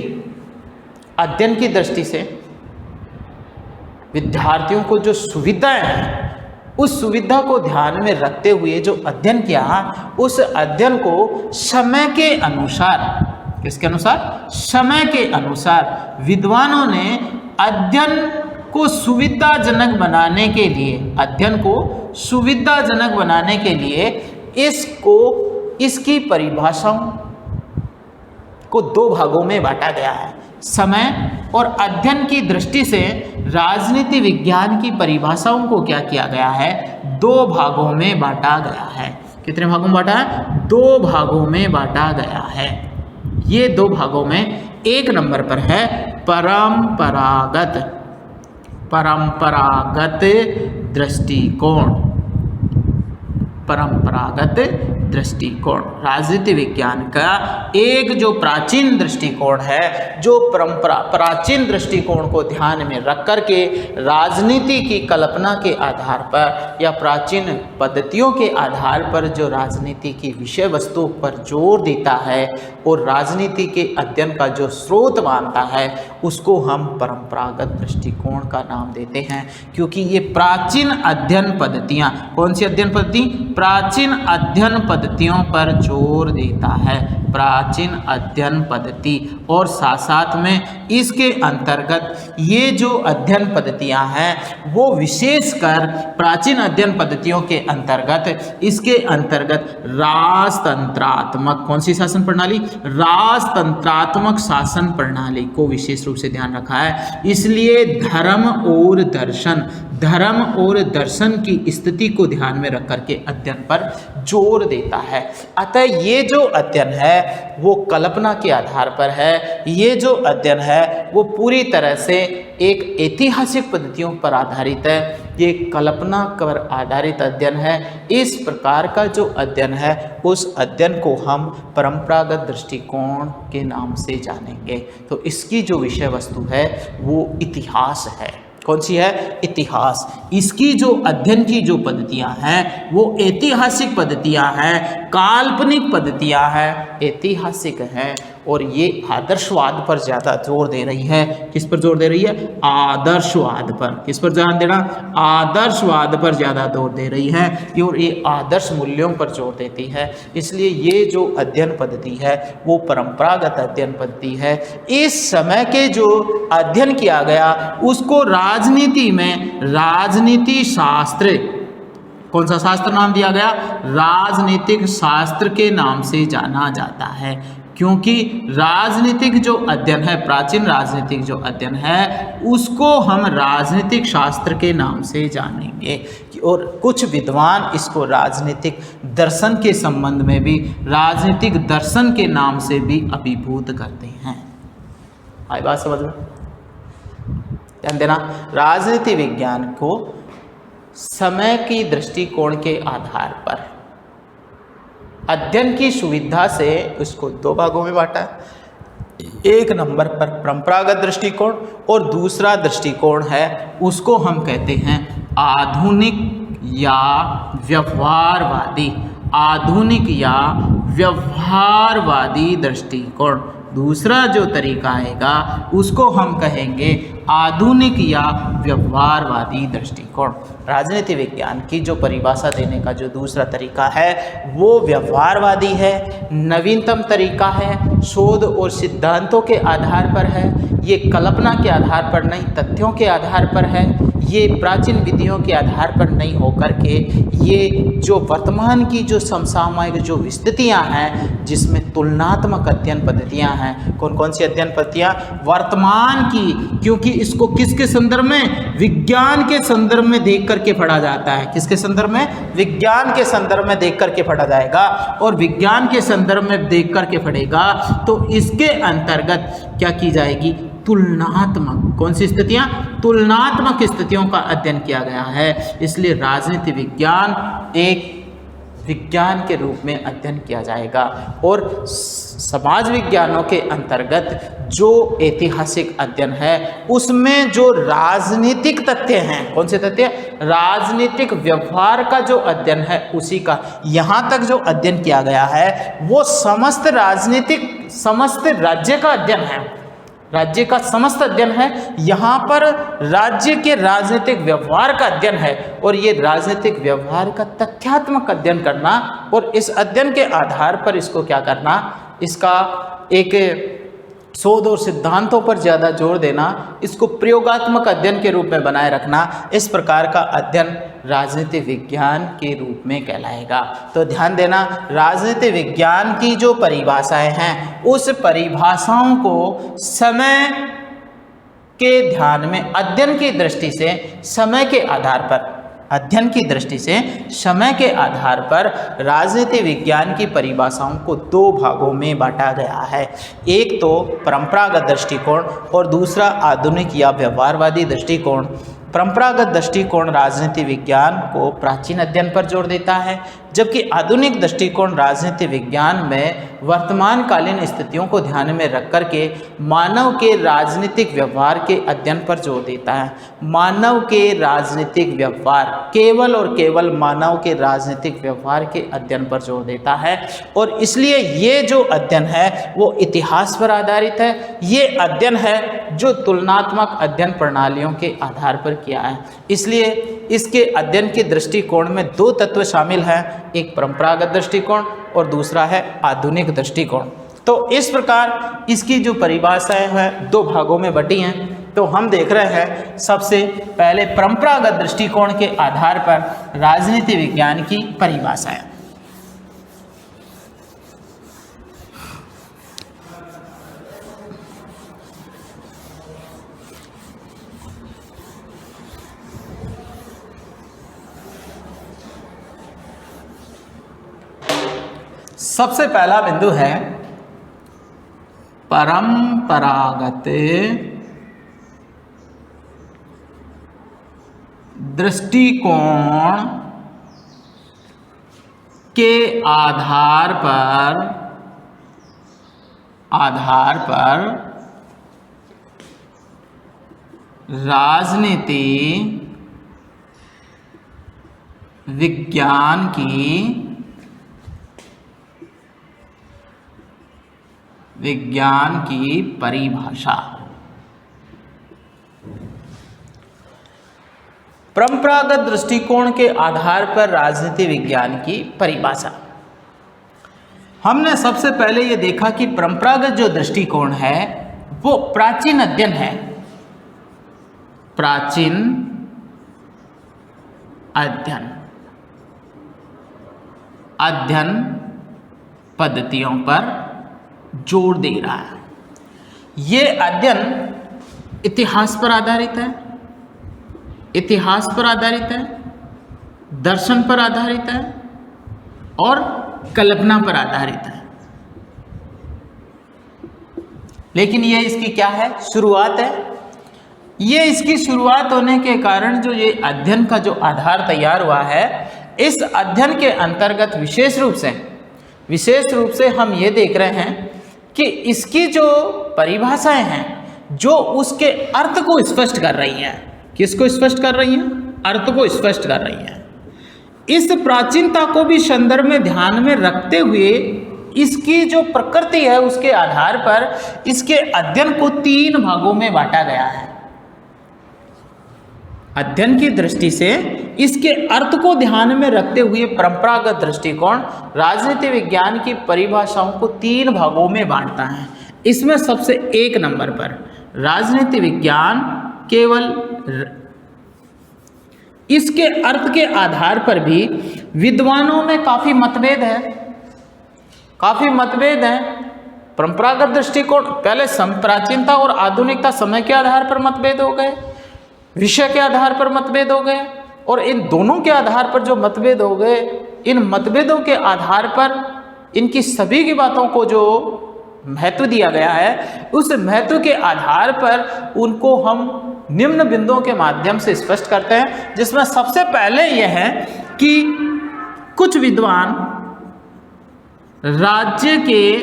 अध्ययन की दृष्टि से विद्यार्थियों को जो सुविधाएं हैं उस सुविधा को ध्यान में रखते हुए जो अध्ययन किया उस अध्ययन को समय के अनुसार, किसके अनुसार, समय के अनुसार विद्वानों ने अध्ययन को सुविधाजनक बनाने के लिए, अध्ययन को सुविधाजनक बनाने के लिए इसकी परिभाषाओं को दो भागों में बांटा गया है। समय और अध्ययन की दृष्टि से राजनीति विज्ञान की परिभाषाओं को क्या किया गया है, दो भागों में बांटा गया है। कितने भागों में बांटा है, दो भागों में बांटा गया है। ये दो भागों में एक नंबर पर है परंपरागत दृष्टिकोण। परंपरागत दृष्टिकोण राजनीति विज्ञान का एक जो प्राचीन दृष्टिकोण है, जो प्राचीन दृष्टिकोण को ध्यान में रख कर के राजनीति की कल्पना के आधार पर या प्राचीन पद्धतियों के आधार पर जो राजनीति की विषय वस्तु पर जोर देता है और राजनीति के अध्ययन का जो स्रोत मानता है उसको हम परंपरागत दृष्टिकोण का नाम देते हैं। क्योंकि ये प्राचीन अध्ययन पद्धतियाँ, कौन सी अध्ययन पद्धति, प्राचीन अध्ययन पद्धतियों पर जोर देता है, प्राचीन अध्ययन पद्धति। और साथ साथ में इसके अंतर्गत ये जो अध्ययन पद्धतियां हैं वो विशेषकर प्राचीन अध्ययन पद्धतियों के अंतर्गत, इसके अंतर्गत राजतंत्रात्मक, कौन सी शासन प्रणाली, राजतंत्रात्मक शासन प्रणाली को विशेष रूप से ध्यान रखा है। इसलिए धर्म और दर्शन की स्थिति को ध्यान में रख करके अध्ययन पर जोर देता है। अतः ये जो अध्ययन है वो कल्पना के आधार पर है, ये जो अध्ययन है वो पूरी तरह से एक ऐतिहासिक पद्धतियों पर आधारित है, ये कल्पना पर आधारित अध्ययन है। इस प्रकार का जो अध्ययन है उस अध्ययन को हम परंपरागत दृष्टिकोण के नाम से जानेंगे। तो इसकी जो विषय वस्तु है वो इतिहास है। कौन सी है, इतिहास। इसकी जो अध्ययन की जो पद्धतियां हैं वो ऐतिहासिक पद्धतियां हैं, काल्पनिक पद्धतियां हैं, ऐतिहासिक हैं और ये आदर्शवाद पर ज़्यादा जोर दे रही है। किस पर जोर दे रही है, आदर्शवाद पर। किस पर ध्यान देना, आदर्शवाद पर ज़्यादा जोर दे रही है और ये आदर्श मूल्यों पर जोर देती है। इसलिए ये जो अध्ययन पद्धति है वो परंपरागत अध्ययन पद्धति है। इस समय के जो अध्ययन किया गया उसको राजनीति में राजनीति शास्त्र, कौन सा शास्त्र नाम दिया गया, राजनीतिक शास्त्र के नाम से जाना जाता है। क्योंकि राजनीतिक जो अध्ययन है, प्राचीन राजनीतिक जो अध्ययन है उसको हम राजनीतिक शास्त्र के नाम से जानेंगे। और कुछ विद्वान इसको राजनीतिक दर्शन के संबंध में भी राजनीतिक दर्शन के नाम से भी अभिभूत करते हैं। आई बात समझ में। ध्यान देना, राजनीति विज्ञान को समय की दृष्टिकोण के आधार पर अध्ययन की सुविधा से उसको दो भागों में बांटा है। एक नंबर पर परंपरागत दृष्टिकोण और दूसरा दृष्टिकोण है उसको हम कहते हैं आधुनिक या व्यवहारवादी, आधुनिक या व्यवहारवादी दृष्टिकोण। दूसरा जो तरीका आएगा उसको हम कहेंगे आधुनिक या व्यवहारवादी दृष्टिकोण। राजनीति विज्ञान की जो परिभाषा देने का जो दूसरा तरीका है वो व्यवहारवादी है, नवीनतम तरीका है, शोध और सिद्धांतों के आधार पर है, ये कल्पना के आधार पर नहीं, तथ्यों के आधार पर है, ये प्राचीन विधियों के आधार पर नहीं होकर के ये जो वर्तमान की जो समसामयिक जो स्थितियां हैं जिसमें तुलनात्मक अध्ययन पद्धतियां हैं। कौन कौन सी अध्ययन पद्धतियां? वर्तमान की, क्योंकि इसको किसके संदर्भ में? विज्ञान के संदर्भ में देख करके पढ़ा जाता है। किसके संदर्भ में? विज्ञान के संदर्भ में देख करके पढ़ा जाएगा। और विज्ञान के संदर्भ में देख करके पढ़ेगा तो इसके अंतर्गत क्या की जाएगी? तुलनात्मक। कौन सी स्थितियां? तुलनात्मक स्थितियों का अध्ययन किया गया है। इसलिए राजनीति विज्ञान एक विज्ञान के रूप में अध्ययन किया जाएगा। और समाज विज्ञानों के अंतर्गत जो ऐतिहासिक अध्ययन है उसमें जो राजनीतिक तथ्य हैं, कौन से तथ्य? राजनीतिक व्यवहार का जो अध्ययन है उसी का यहाँ तक जो अध्ययन किया गया है वो समस्त राज्य का अध्ययन है, राज्य का समस्त अध्ययन है। यहाँ पर राज्य के राजनीतिक व्यवहार का अध्ययन है और ये राजनीतिक व्यवहार का तथ्यात्मक अध्ययन करना और इस अध्ययन के आधार पर इसको क्या करना, इसका एक शोध और सिद्धांतों पर ज़्यादा जोर देना, इसको प्रयोगात्मक अध्ययन के रूप में बनाए रखना, इस प्रकार का अध्ययन राजनीति विज्ञान के रूप में कहलाएगा। तो ध्यान देना, राजनीति विज्ञान की जो परिभाषाएं हैं उस परिभाषाओं को समय के ध्यान में अध्ययन की दृष्टि से समय के आधार पर, अध्ययन की दृष्टि से समय के आधार पर राजनीति विज्ञान की परिभाषाओं को दो भागों में बांटा गया है। एक तो परंपरागत दृष्टिकोण और दूसरा आधुनिक या व्यवहारवादी दृष्टिकोण। परंपरागत दृष्टिकोण राजनीति विज्ञान को प्राचीन अध्ययन पर जोर देता है, जबकि आधुनिक दृष्टिकोण राजनीति विज्ञान में वर्तमान कालीन स्थितियों को ध्यान में रख कर के मानव के राजनीतिक व्यवहार के अध्ययन पर जोर देता है। मानव के राजनीतिक व्यवहार, केवल और केवल मानव के राजनीतिक व्यवहार के अध्ययन पर जोर देता है। और इसलिए ये जो अध्ययन है वो इतिहास पर आधारित है। ये अध्ययन है जो तुलनात्मक अध्ययन प्रणालियों के आधार पर किया है। इसलिए इसके अध्ययन के दृष्टिकोण में दो तत्व शामिल हैं, एक परंपरागत दृष्टिकोण और दूसरा है आधुनिक दृष्टिकोण। तो इस प्रकार इसकी जो परिभाषाएं हैं दो भागों में बटी हैं। तो हम देख रहे हैं सबसे पहले परंपरागत दृष्टिकोण के आधार पर राजनीति विज्ञान की परिभाषाएं। सबसे पहला बिंदु है परंपरागत दृष्टिकोण के आधार पर राजनीति विज्ञान की परिभाषा। परंपरागत दृष्टिकोण के आधार पर राजनीति विज्ञान की परिभाषा। हमने सबसे पहले ये देखा कि परंपरागत जो दृष्टिकोण है वो प्राचीन अध्ययन है, प्राचीन अध्ययन पद्धतियों पर जोर दे रहा है। ये अध्ययन इतिहास पर आधारित है, दर्शन पर आधारित है और कल्पना पर आधारित है। लेकिन ये इसकी क्या है? शुरुआत है। ये इसकी शुरुआत होने के कारण जो ये अध्ययन का जो आधार तैयार हुआ है, इस अध्ययन के अंतर्गत विशेष रूप से हम ये देख रहे हैं कि इसकी जो परिभाषाएं हैं जो उसके अर्थ को स्पष्ट कर रही हैं। किसको स्पष्ट कर रही हैं? अर्थ को स्पष्ट कर रही हैं। इस प्राचीनता को भी संदर्भ में ध्यान में रखते हुए इसकी जो प्रकृति है उसके आधार पर इसके अध्ययन को 3 भागों में बांटा गया है। अध्ययन की दृष्टि से इसके अर्थ को ध्यान में रखते हुए परंपरागत दृष्टिकोण राजनीति विज्ञान की परिभाषाओं को 3 भागों में बांटता है। इसमें सबसे 1 नंबर पर राजनीति विज्ञान केवल इसके अर्थ के आधार पर भी विद्वानों में काफी मतभेद है। परंपरागत दृष्टिकोण पहले प्राचीनता और आधुनिकता समय के आधार पर मतभेद हो गए, विषय के आधार पर मतभेद हो गए, और इन दोनों के आधार पर जो मतभेद हो गए, इन मतभेदों के आधार पर इनकी सभी की बातों को जो महत्व दिया गया है, उस महत्व के आधार पर उनको हम निम्न बिंदुओं के माध्यम से स्पष्ट करते हैं। जिसमें सबसे पहले यह है कि कुछ विद्वान राज्य के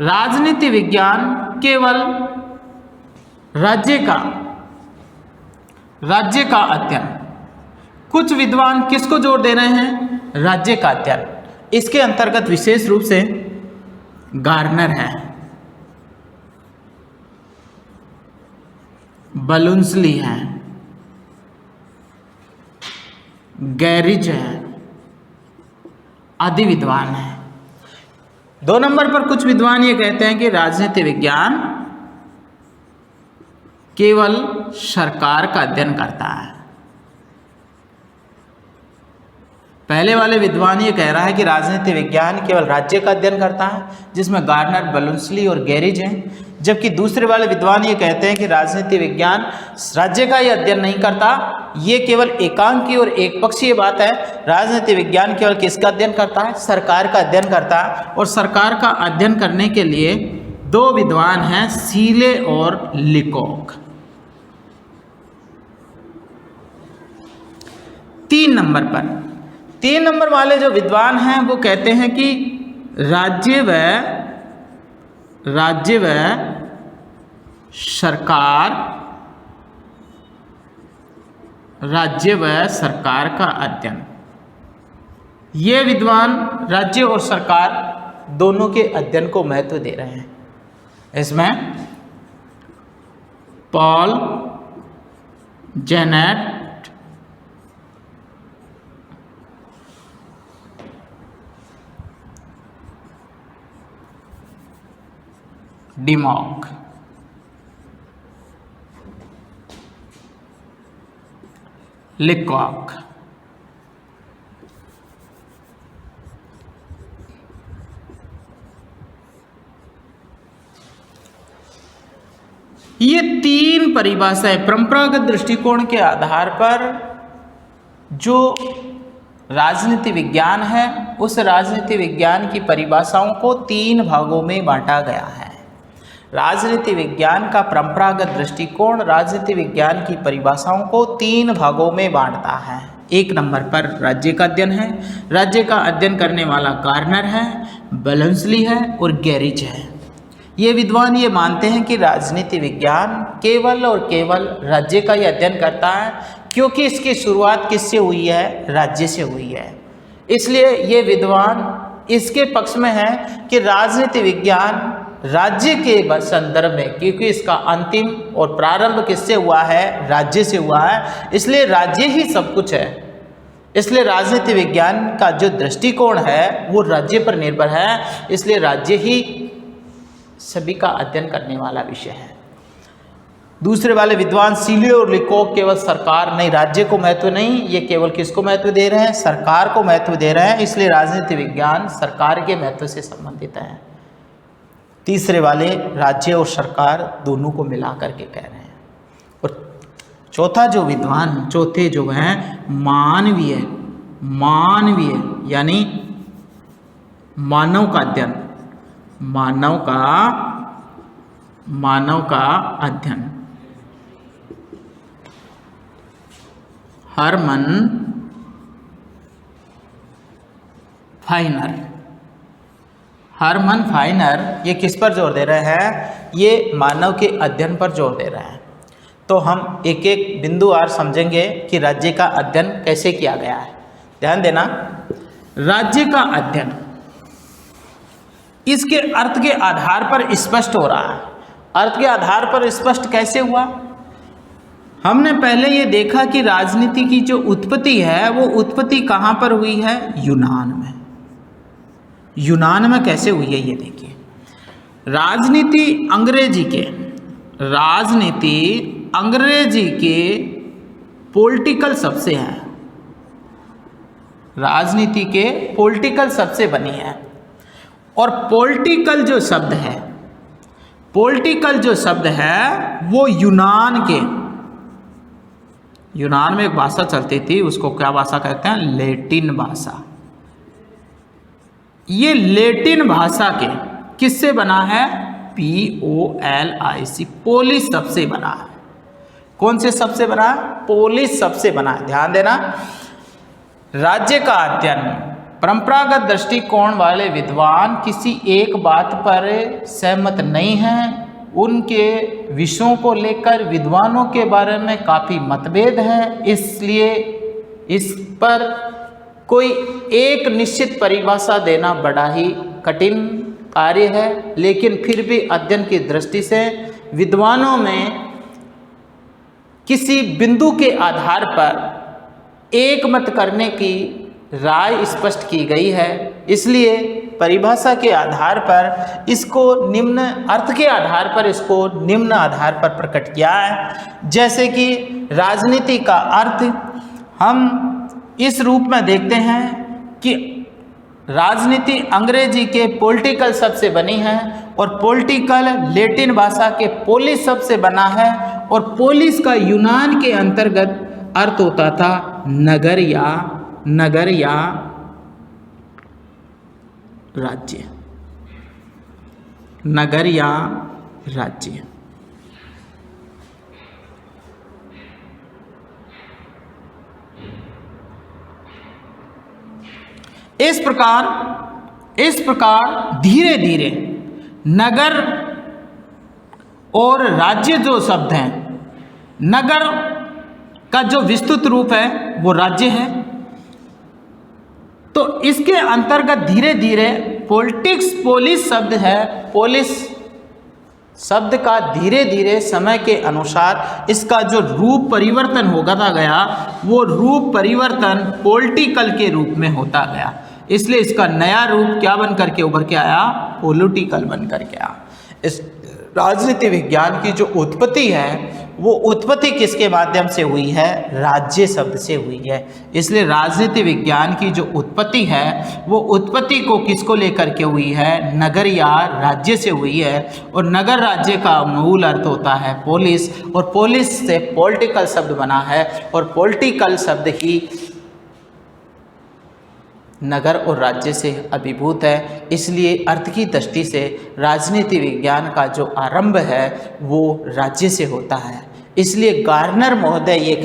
राजनीति विज्ञान केवल राज्य का अध्ययन, कुछ विद्वान किसको जोर दे रहे हैं? राज्य का अध्ययन। इसके अंतर्गत विशेष रूप से गार्नर है, बलुंसली है, गैरिज है आदि विद्वान हैं। 2 नंबर पर कुछ विद्वान ये कहते हैं कि राजनीति विज्ञान केवल सरकार का अध्ययन करता है। पहले वाले विद्वान ये कह रहा है कि राजनीति विज्ञान केवल राज्य का अध्ययन करता है, जिसमें गार्नर, बलुंसली और गैरिज हैं। जबकि दूसरे वाले विद्वान ये कहते हैं कि राजनीति विज्ञान राज्य का ही अध्ययन नहीं करता, ये केवल एकांकी और एक पक्षीय बात है। राजनीति विज्ञान केवल किसका अध्ययन करता है? सरकार का अध्ययन करता है। और सरकार का अध्ययन करने के लिए 2 विद्वान हैं, सीले और लिकॉक। 3 नंबर वाले जो विद्वान हैं वो कहते हैं कि राज्य व सरकार का अध्ययन। ये विद्वान राज्य और सरकार दोनों के अध्ययन को महत्व दे रहे हैं। इसमें पॉल जेनेट, डिमॉक, लिकॉक, ये 3 परिभाषाएं परंपरागत दृष्टिकोण के आधार पर जो राजनीति विज्ञान है, उस राजनीति विज्ञान की परिभाषाओं को 3 भागों में बांटा गया है। राजनीति विज्ञान का परंपरागत दृष्टिकोण राजनीति विज्ञान की परिभाषाओं को 3 भागों में बांटता है। 1 नंबर पर राज्य का अध्ययन है। राज्य का अध्ययन करने वाला गार्नर है, बलुंसली है और गैरिज है। ये विद्वान ये मानते हैं कि राजनीति विज्ञान केवल और केवल राज्य का ही अध्ययन करता है, क्योंकि इसकी शुरुआत किससे हुई है? राज्य से हुई है। इसलिए ये विद्वान इसके पक्ष में है कि राजनीति विज्ञान राज्य के संदर्भ में, क्योंकि इसका अंतिम और प्रारंभ किससे हुआ है? राज्य से हुआ है, इसलिए राज्य ही सब कुछ है। इसलिए राजनीति विज्ञान का जो दृष्टिकोण है वो राज्य पर निर्भर है, इसलिए राज्य ही सभी का अध्ययन करने वाला विषय है। दूसरे वाले विद्वान सीले और लिकॉक केवल सरकार नहीं, राज्य को महत्व नहीं, ये केवल किसको महत्व दे रहे हैं? सरकार को महत्व दे रहे हैं। इसलिए राजनीति विज्ञान सरकार के महत्व से संबंधित है। तीसरे वाले राज्य और सरकार दोनों को मिला करके कह रहे हैं। और चौथे जो हैं मानवीय यानी मानव का अध्ययन, मानव का मानव का अध्ययन। हरमन फाइनर, हरमन फाइनर ये किस पर जोर दे रहे हैं? ये मानव के अध्ययन पर जोर दे रहे हैं। तो हम एक एक बिंदुवार समझेंगे कि राज्य का अध्ययन कैसे किया गया है। ध्यान देना, राज्य का अध्ययन इसके अर्थ के आधार पर स्पष्ट हो रहा है। अर्थ के आधार पर स्पष्ट कैसे हुआ? हमने पहले ये देखा कि राजनीति की जो उत्पत्ति है वो उत्पत्ति कहाँ पर हुई है? यूनान में। यूनान में कैसे हुई है ये देखिए। राजनीति अंग्रेजी के पॉलिटिकल शब्द से है। राजनीति के पॉलिटिकल शब्द से बनी है। और पॉलिटिकल जो शब्द है वो यूनान में एक भाषा चलती थी, उसको क्या भाषा कहते हैं? लैटिन भाषा। ये लैटिन भाषा के किससे बना है? POLIC, पोलिश शब्द से बना है। कौन से शब्द से बना है? पोलिश शब्द से बना है। ध्यान देना, राज्य का अध्ययन, परंपरागत दृष्टिकोण वाले विद्वान किसी एक बात पर सहमत नहीं हैं। उनके विषयों को लेकर विद्वानों के बारे में काफ़ी मतभेद हैं, इसलिए इस पर कोई एक निश्चित परिभाषा देना बड़ा ही कठिन कार्य है। लेकिन फिर भी अध्ययन की दृष्टि से विद्वानों में किसी बिंदु के आधार पर एक मत करने की राय स्पष्ट की गई है। इसलिए परिभाषा के आधार पर इसको निम्न अर्थ के आधार पर इसको निम्न आधार पर प्रकट किया है। जैसे कि राजनीति का अर्थ हम इस रूप में देखते हैं कि राजनीति अंग्रेजी के पॉलिटिकल शब्द से बनी है और पॉलिटिकल लैटिन भाषा के पोलिस शब्द से बना है। और पोलिस का यूनान के अंतर्गत अर्थ होता था नगर या राज्य। नगर या राज्य। इस प्रकार धीरे धीरे नगर और राज्य जो शब्द हैं, नगर का जो विस्तृत रूप है वो राज्य है। तो इसके अंतर्गत धीरे धीरे पोलिस शब्द है। पोलिस शब्द का धीरे धीरे समय के अनुसार इसका जो रूप परिवर्तन होता गया, वो रूप परिवर्तन पॉलिटिकल के रूप में होता गया। इसलिए इसका नया रूप क्या बन करके उभर के आया? पॉलिटिकल बन करके आया। इस राजनीति विज्ञान की जो उत्पत्ति है वो उत्पत्ति किसके माध्यम से हुई है? राज्य शब्द से हुई है। इसलिए राजनीति विज्ञान की जो उत्पत्ति है वो उत्पत्ति को किसको लेकर के हुई है? नगर या राज्य से हुई है। और नगर राज्य का मूल अर्थ होता है पोलिस, और पोलिस से पॉलिटिकल शब्द बना है, और पॉलिटिकल शब्द ही नगर और राज्य से अभिभूत है। इसलिए अर्थ की दृष्टि से राजनीति विज्ञान का जो आरंभ है वो राज्य से होता है। इसलिए गार्नर महोदय ये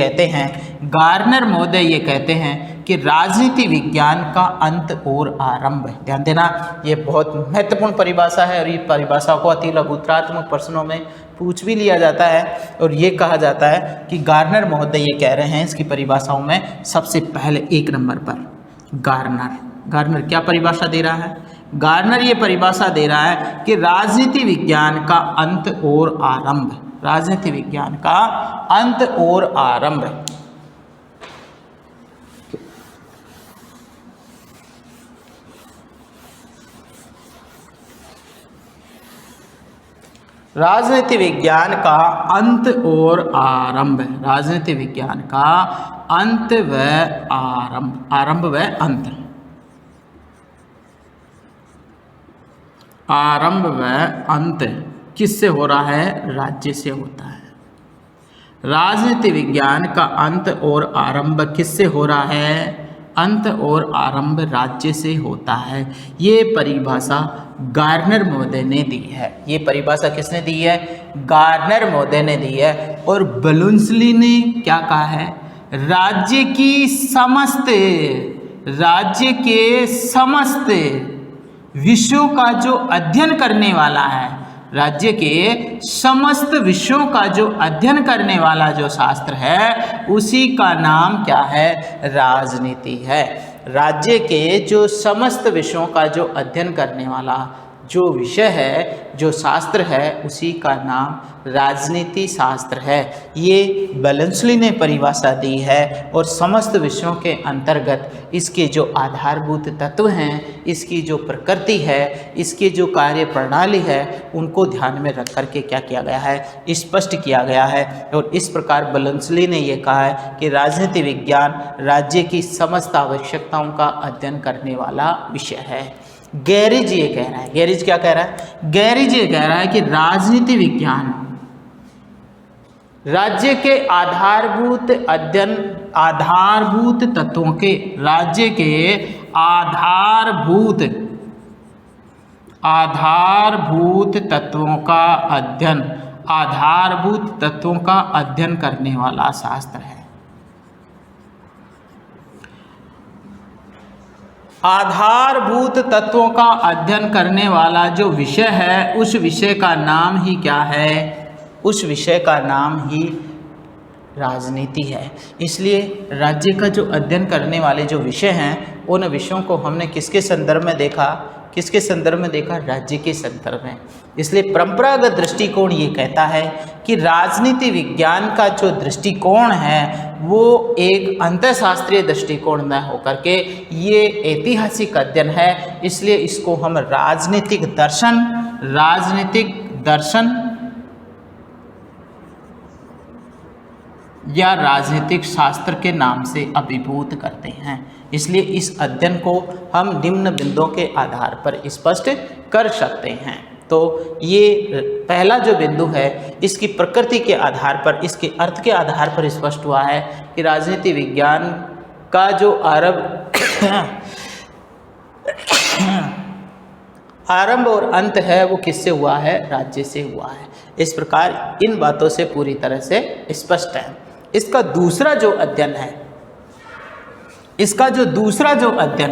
कहते हैं कि राजनीति विज्ञान का अंत और आरंभ है। ध्यान देना, ये बहुत महत्वपूर्ण परिभाषा है और ये परिभाषा को अति लघुत्रात्मक प्रश्नों में पूछ भी लिया जाता है। और ये कहा जाता है कि गार्नर महोदय ये कह रहे हैं इसकी परिभाषाओं में सबसे पहले 1 नंबर पर गार्नर क्या परिभाषा दे रहा है? गार्नर ये परिभाषा दे रहा है कि राजनीति विज्ञान का अंत और आरंभ। राजनीति विज्ञान का अंत और आरंभ। राजनीति विज्ञान का अंत और आरंभ। राजनीति विज्ञान का अंत व आरंभ। आरंभ व अंत। आरंभ व अंत किससे हो रहा है? राज्य से होता है। राजनीति विज्ञान का अंत और आरंभ किससे हो रहा है? अंत और आरंभ राज्य से होता है। ये परिभाषा गार्नर महोदय ने दी है। ये परिभाषा किसने दी है? गार्नर महोदय ने दी है। और बलून्सली ने क्या कहा है? राज्य के समस्त विषयों का जो अध्ययन करने वाला है, राज्य के समस्त विषयों का जो अध्ययन करने वाला जो शास्त्र है उसी का नाम क्या है? राजनीति है। राज्य के जो समस्त विषयों का जो अध्ययन करने वाला जो विषय है, जो शास्त्र है, उसी का नाम राजनीति शास्त्र है। ये बलून्सली ने परिभाषा दी है। और समस्त विषयों के अंतर्गत इसके जो आधारभूत तत्व हैं, इसकी जो प्रकृति है, इसकी जो कार्य प्रणाली है, उनको ध्यान में रख करके क्या किया गया है? स्पष्ट किया गया है। और इस प्रकार बलून्सली ने ये कहा है कि राजनीति विज्ञान राज्य की समस्त आवश्यकताओं का अध्ययन करने वाला विषय है। गैरिज ये कह रहा है, गैरिज क्या कह रहा है? गैरिज ये कह रहा है कि राजनीति विज्ञान राज्य के आधारभूत तत्वों के, राज्य के आधारभूत तत्वों का अध्ययन, आधारभूत तत्वों का अध्ययन करने वाला शास्त्र है। आधारभूत तत्वों का अध्ययन करने वाला जो विषय है, उस विषय का नाम ही क्या है? उस विषय का नाम ही राजनीति है। इसलिए राज्य का जो अध्ययन करने वाले जो विषय हैं, उन विषयों को हमने किसके संदर्भ में देखा? किसके संदर्भ में देखा? राज्य के संदर्भ में। इसलिए परंपरागत दृष्टिकोण ये कहता है कि राजनीति विज्ञान का जो दृष्टिकोण है वो एक अंतःशास्त्रीय दृष्टिकोण न होकर के ये ऐतिहासिक अध्ययन है। इसलिए इसको हम राजनीतिक दर्शन या राजनीतिक शास्त्र के नाम से अभिभूत करते हैं। इसलिए इस अध्ययन को हम निम्न बिंदुओं के आधार पर स्पष्ट कर सकते हैं। तो ये पहला जो बिंदु है, इसकी प्रकृति के आधार पर, इसके अर्थ के आधार पर स्पष्ट हुआ है कि राजनीति विज्ञान का जो आरंभ और अंत है वो किससे हुआ है? राज्य से हुआ है। इस प्रकार इन बातों से पूरी तरह से स्पष्ट है। इसका दूसरा जो अध्ययन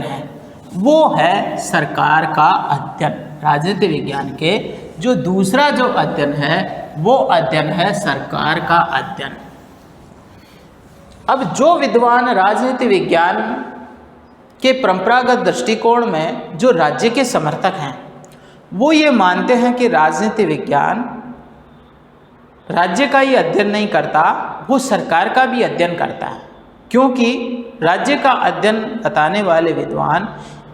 है, वो है सरकार का अध्ययन। राजनीति विज्ञान के जो दूसरा जो अध्ययन है वो अध्ययन है सरकार का अध्ययन। अब जो विद्वान राजनीति विज्ञान के परंपरागत दृष्टिकोण में जो राज्य के समर्थक हैं, वो ये मानते हैं कि राजनीति विज्ञान राज्य का ही अध्ययन नहीं करता, वो सरकार का भी अध्ययन करता है। क्योंकि राज्य का अध्ययन बताने वाले विद्वान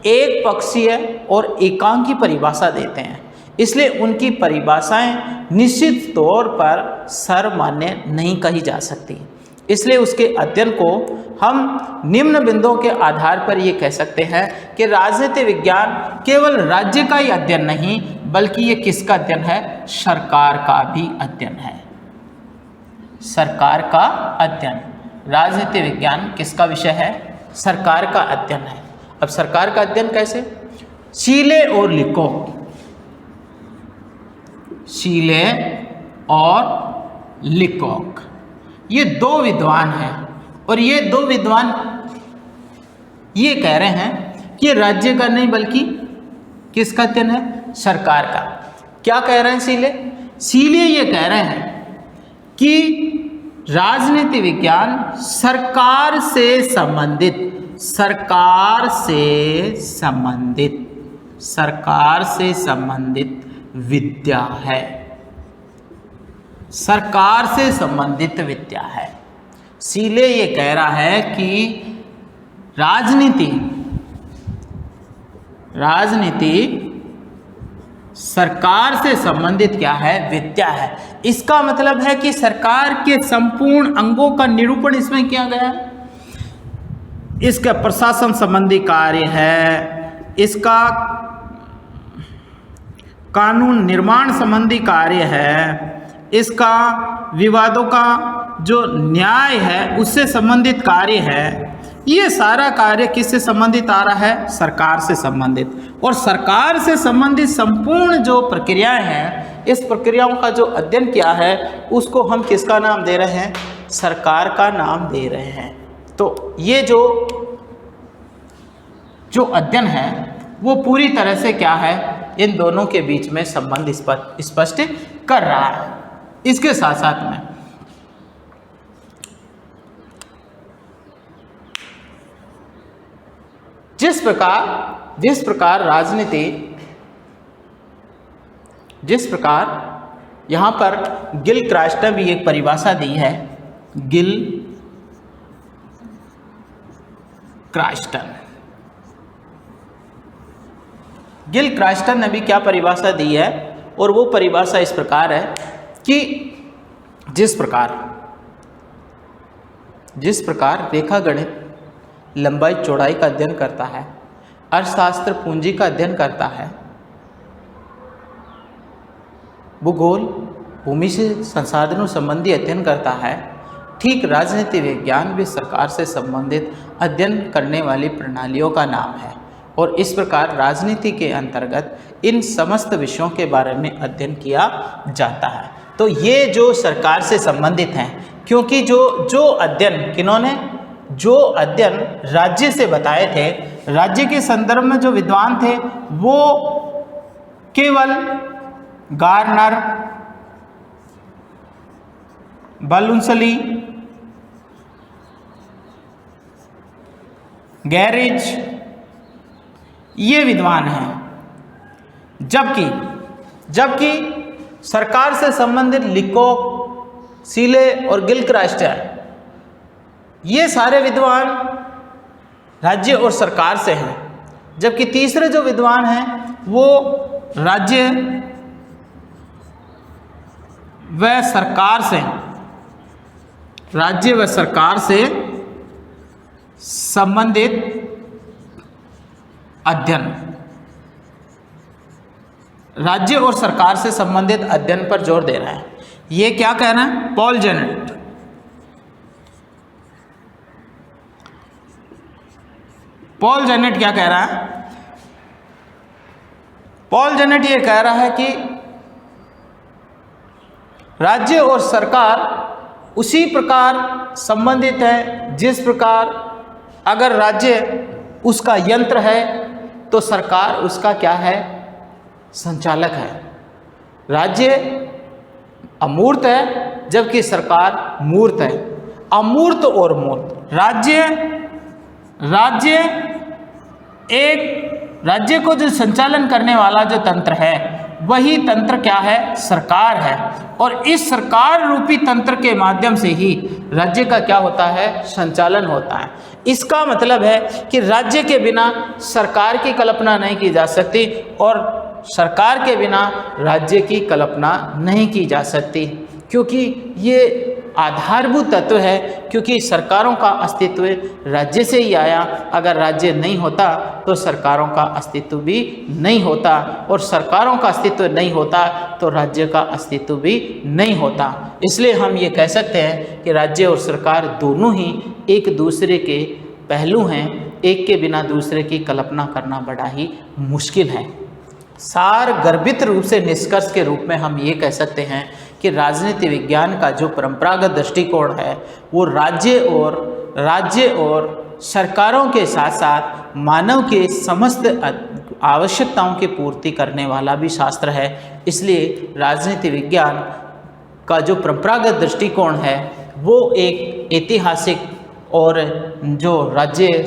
एक पक्षीय और एकांकी परिभाषा देते हैं। इसलिए उनकी परिभाषाएं निश्चित तौर पर सर्वमान्य नहीं कही जा सकती। इसलिए उसके अध्ययन को हम निम्न बिंदुओं के आधार पर ये कह सकते हैं कि राजनीति विज्ञान केवल राज्य का ही अध्ययन नहीं, बल्कि ये किसका अध्ययन है? सरकार का भी अध्ययन है। सरकार का अध्ययन। राजनीति विज्ञान किसका विषय है? सरकार का अध्ययन है। अब सरकार का अध्ययन कैसे? शीले और लिकोक ये दो विद्वान हैं, और ये दो विद्वान ये कह रहे हैं कि राज्य का नहीं बल्कि किसका अध्ययन है? सरकार का। क्या कह रहे हैं शीले ये कह रहे हैं कि राजनीति विज्ञान सरकार से संबंधित विद्या है। सरकार से संबंधित विद्या है। शीले ये कह रहा है कि राजनीति सरकार से संबंधित क्या है? विद्या है। इसका मतलब है कि सरकार के संपूर्ण अंगों का निरूपण इसमें किया गया है। इसका प्रशासन संबंधी कार्य है, इसका कानून निर्माण संबंधी कार्य है, इसका विवादों का जो न्याय है उससे संबंधित कार्य है, ये सारा कार्य किससे संबंधित आ रहा है? सरकार से संबंधित। और सरकार से संबंधित संपूर्ण जो प्रक्रियाएं हैं, इस प्रक्रियाओं का जो अध्ययन किया है उसको हम किसका नाम दे रहे हैं? सरकार का नाम दे रहे हैं। तो ये जो अध्ययन है वो पूरी तरह से क्या है, इन दोनों के बीच में संबंध स्पष्ट कर रहा है। इसके साथ साथ में जिस प्रकार राजनीति, जिस प्रकार यहाँ पर गिलक्रास्ट ने भी एक परिभाषा दी है, गिलक्रास्टन ने भी क्या परिभाषा दी है, और वो परिभाषा इस प्रकार है कि जिस प्रकार रेखागणित लंबाई चौड़ाई का अध्ययन करता है, अर्थशास्त्र पूंजी का अध्ययन करता है, भूगोल भूमि से संसाधनों संबंधी अध्ययन करता है, ठीक राजनीति विज्ञान भी सरकार से संबंधित अध्ययन करने वाली प्रणालियों का नाम है। और इस प्रकार राजनीति के अंतर्गत इन समस्त विषयों के बारे में अध्ययन किया जाता है। तो ये जो सरकार से संबंधित हैं, क्योंकि जो अध्ययन किन्होंने जो अध्ययन राज्य से बताए थे, राज्य के संदर्भ में जो विद्वान थे वो केवल गार्नर, बलूंसली, गैरिज, ये विद्वान हैं। जबकि सरकार से संबंधित लिकोक, सीले और गिलक्रास्ट, ये सारे विद्वान राज्य और सरकार से हैं। जबकि तीसरे जो विद्वान हैं वो राज्य व सरकार से संबंधित अध्ययन, राज्य और सरकार से संबंधित अध्ययन पर जोर दे रहा है। ये क्या कह रहा है? पॉल जेनेट क्या कह रहा है? पॉल जेनेट ये कह रहा है कि राज्य और सरकार उसी प्रकार संबंधित है जिस प्रकार अगर राज्य उसका यंत्र है तो सरकार उसका क्या है? संचालक है। राज्य अमूर्त है जबकि सरकार मूर्त है। अमूर्त और मूर्त, राज्य को जो संचालन करने वाला जो तंत्र है वही तंत्र क्या है? सरकार है। और इस सरकार रूपी तंत्र के माध्यम से ही राज्य का क्या होता है? संचालन होता है। इसका मतलब है कि राज्य के बिना सरकार की कल्पना नहीं की जा सकती और सरकार के बिना राज्य की कल्पना नहीं की जा सकती, क्योंकि ये आधारभूत तत्व है। क्योंकि सरकारों का अस्तित्व राज्य से ही आया। अगर राज्य नहीं होता तो सरकारों का अस्तित्व भी नहीं होता, और सरकारों का अस्तित्व नहीं होता तो राज्य का अस्तित्व भी नहीं होता। इसलिए हम ये कह सकते हैं कि राज्य और सरकार दोनों ही एक दूसरे के पहलू हैं। एक के बिना दूसरे की कल्पना करना बड़ा ही मुश्किल है। सार गर्भित रूप से निष्कर्ष के रूप में हम ये कह सकते हैं कि राजनीति विज्ञान का जो परंपरागत दृष्टिकोण है वो राज्य और सरकारों के साथ साथ मानव के समस्त आवश्यकताओं की पूर्ति करने वाला भी शास्त्र है। इसलिए राजनीति विज्ञान का जो परंपरागत दृष्टिकोण है वो एक ऐतिहासिक और जो राज्य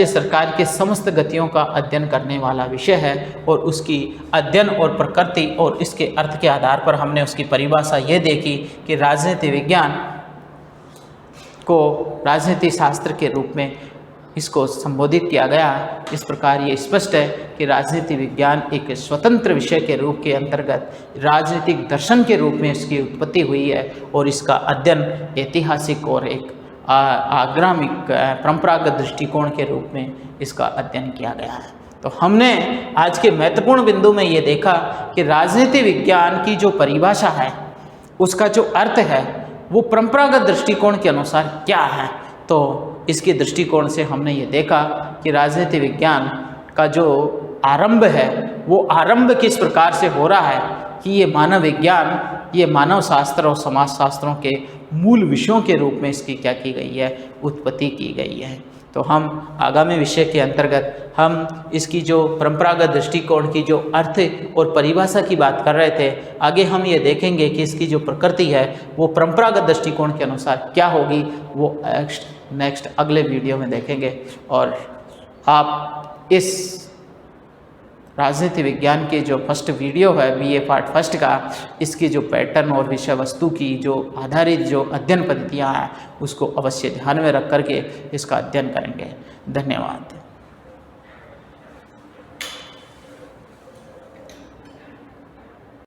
सरकार के समस्त गतियों का अध्ययन करने वाला विषय है, और उसकी अध्ययन और प्रकृति और इसके अर्थ के आधार पर हमने उसकी परिभाषा ये देखी कि राजनीति विज्ञान को राजनीति शास्त्र के रूप में इसको संबोधित किया गया। इस प्रकार ये स्पष्ट है कि राजनीति विज्ञान एक स्वतंत्र विषय के रूप के अंतर्गत राजनीतिक दर्शन के रूप में इसकी उत्पत्ति हुई है, और इसका अध्ययन ऐतिहासिक और एक आग्रामिक परंपरागत दृष्टिकोण के रूप में इसका अध्ययन किया गया है। तो हमने आज के महत्वपूर्ण बिंदु में ये देखा कि राजनीति विज्ञान की जो परिभाषा है, उसका जो अर्थ है वो परंपरागत दृष्टिकोण के अनुसार क्या है। तो इसके दृष्टिकोण से हमने ये देखा कि राजनीति विज्ञान का जो आरंभ है वो आरंभ किस प्रकार से हो रहा है कि ये मानव विज्ञान, ये मानव शास्त्र और समाज शास्त्रों के मूल विषयों के रूप में इसकी क्या की गई है, उत्पत्ति की गई है। तो हम आगामी विषय के अंतर्गत हम इसकी जो परंपरागत दृष्टिकोण की जो अर्थ और परिभाषा की बात कर रहे थे, आगे हम ये देखेंगे कि इसकी जो प्रकृति है वो परंपरागत दृष्टिकोण के अनुसार क्या होगी, वो नेक्स्ट अगले वीडियो में देखेंगे। और आप इस राजनीति विज्ञान के जो फर्स्ट वीडियो है BA पार्ट फर्स्ट का, इसकी जो पैटर्न और विषय वस्तु की जो आधारित जो अध्ययन पद्धतियाँ हैं उसको अवश्य ध्यान में रख करके इसका अध्ययन करेंगे। धन्यवाद।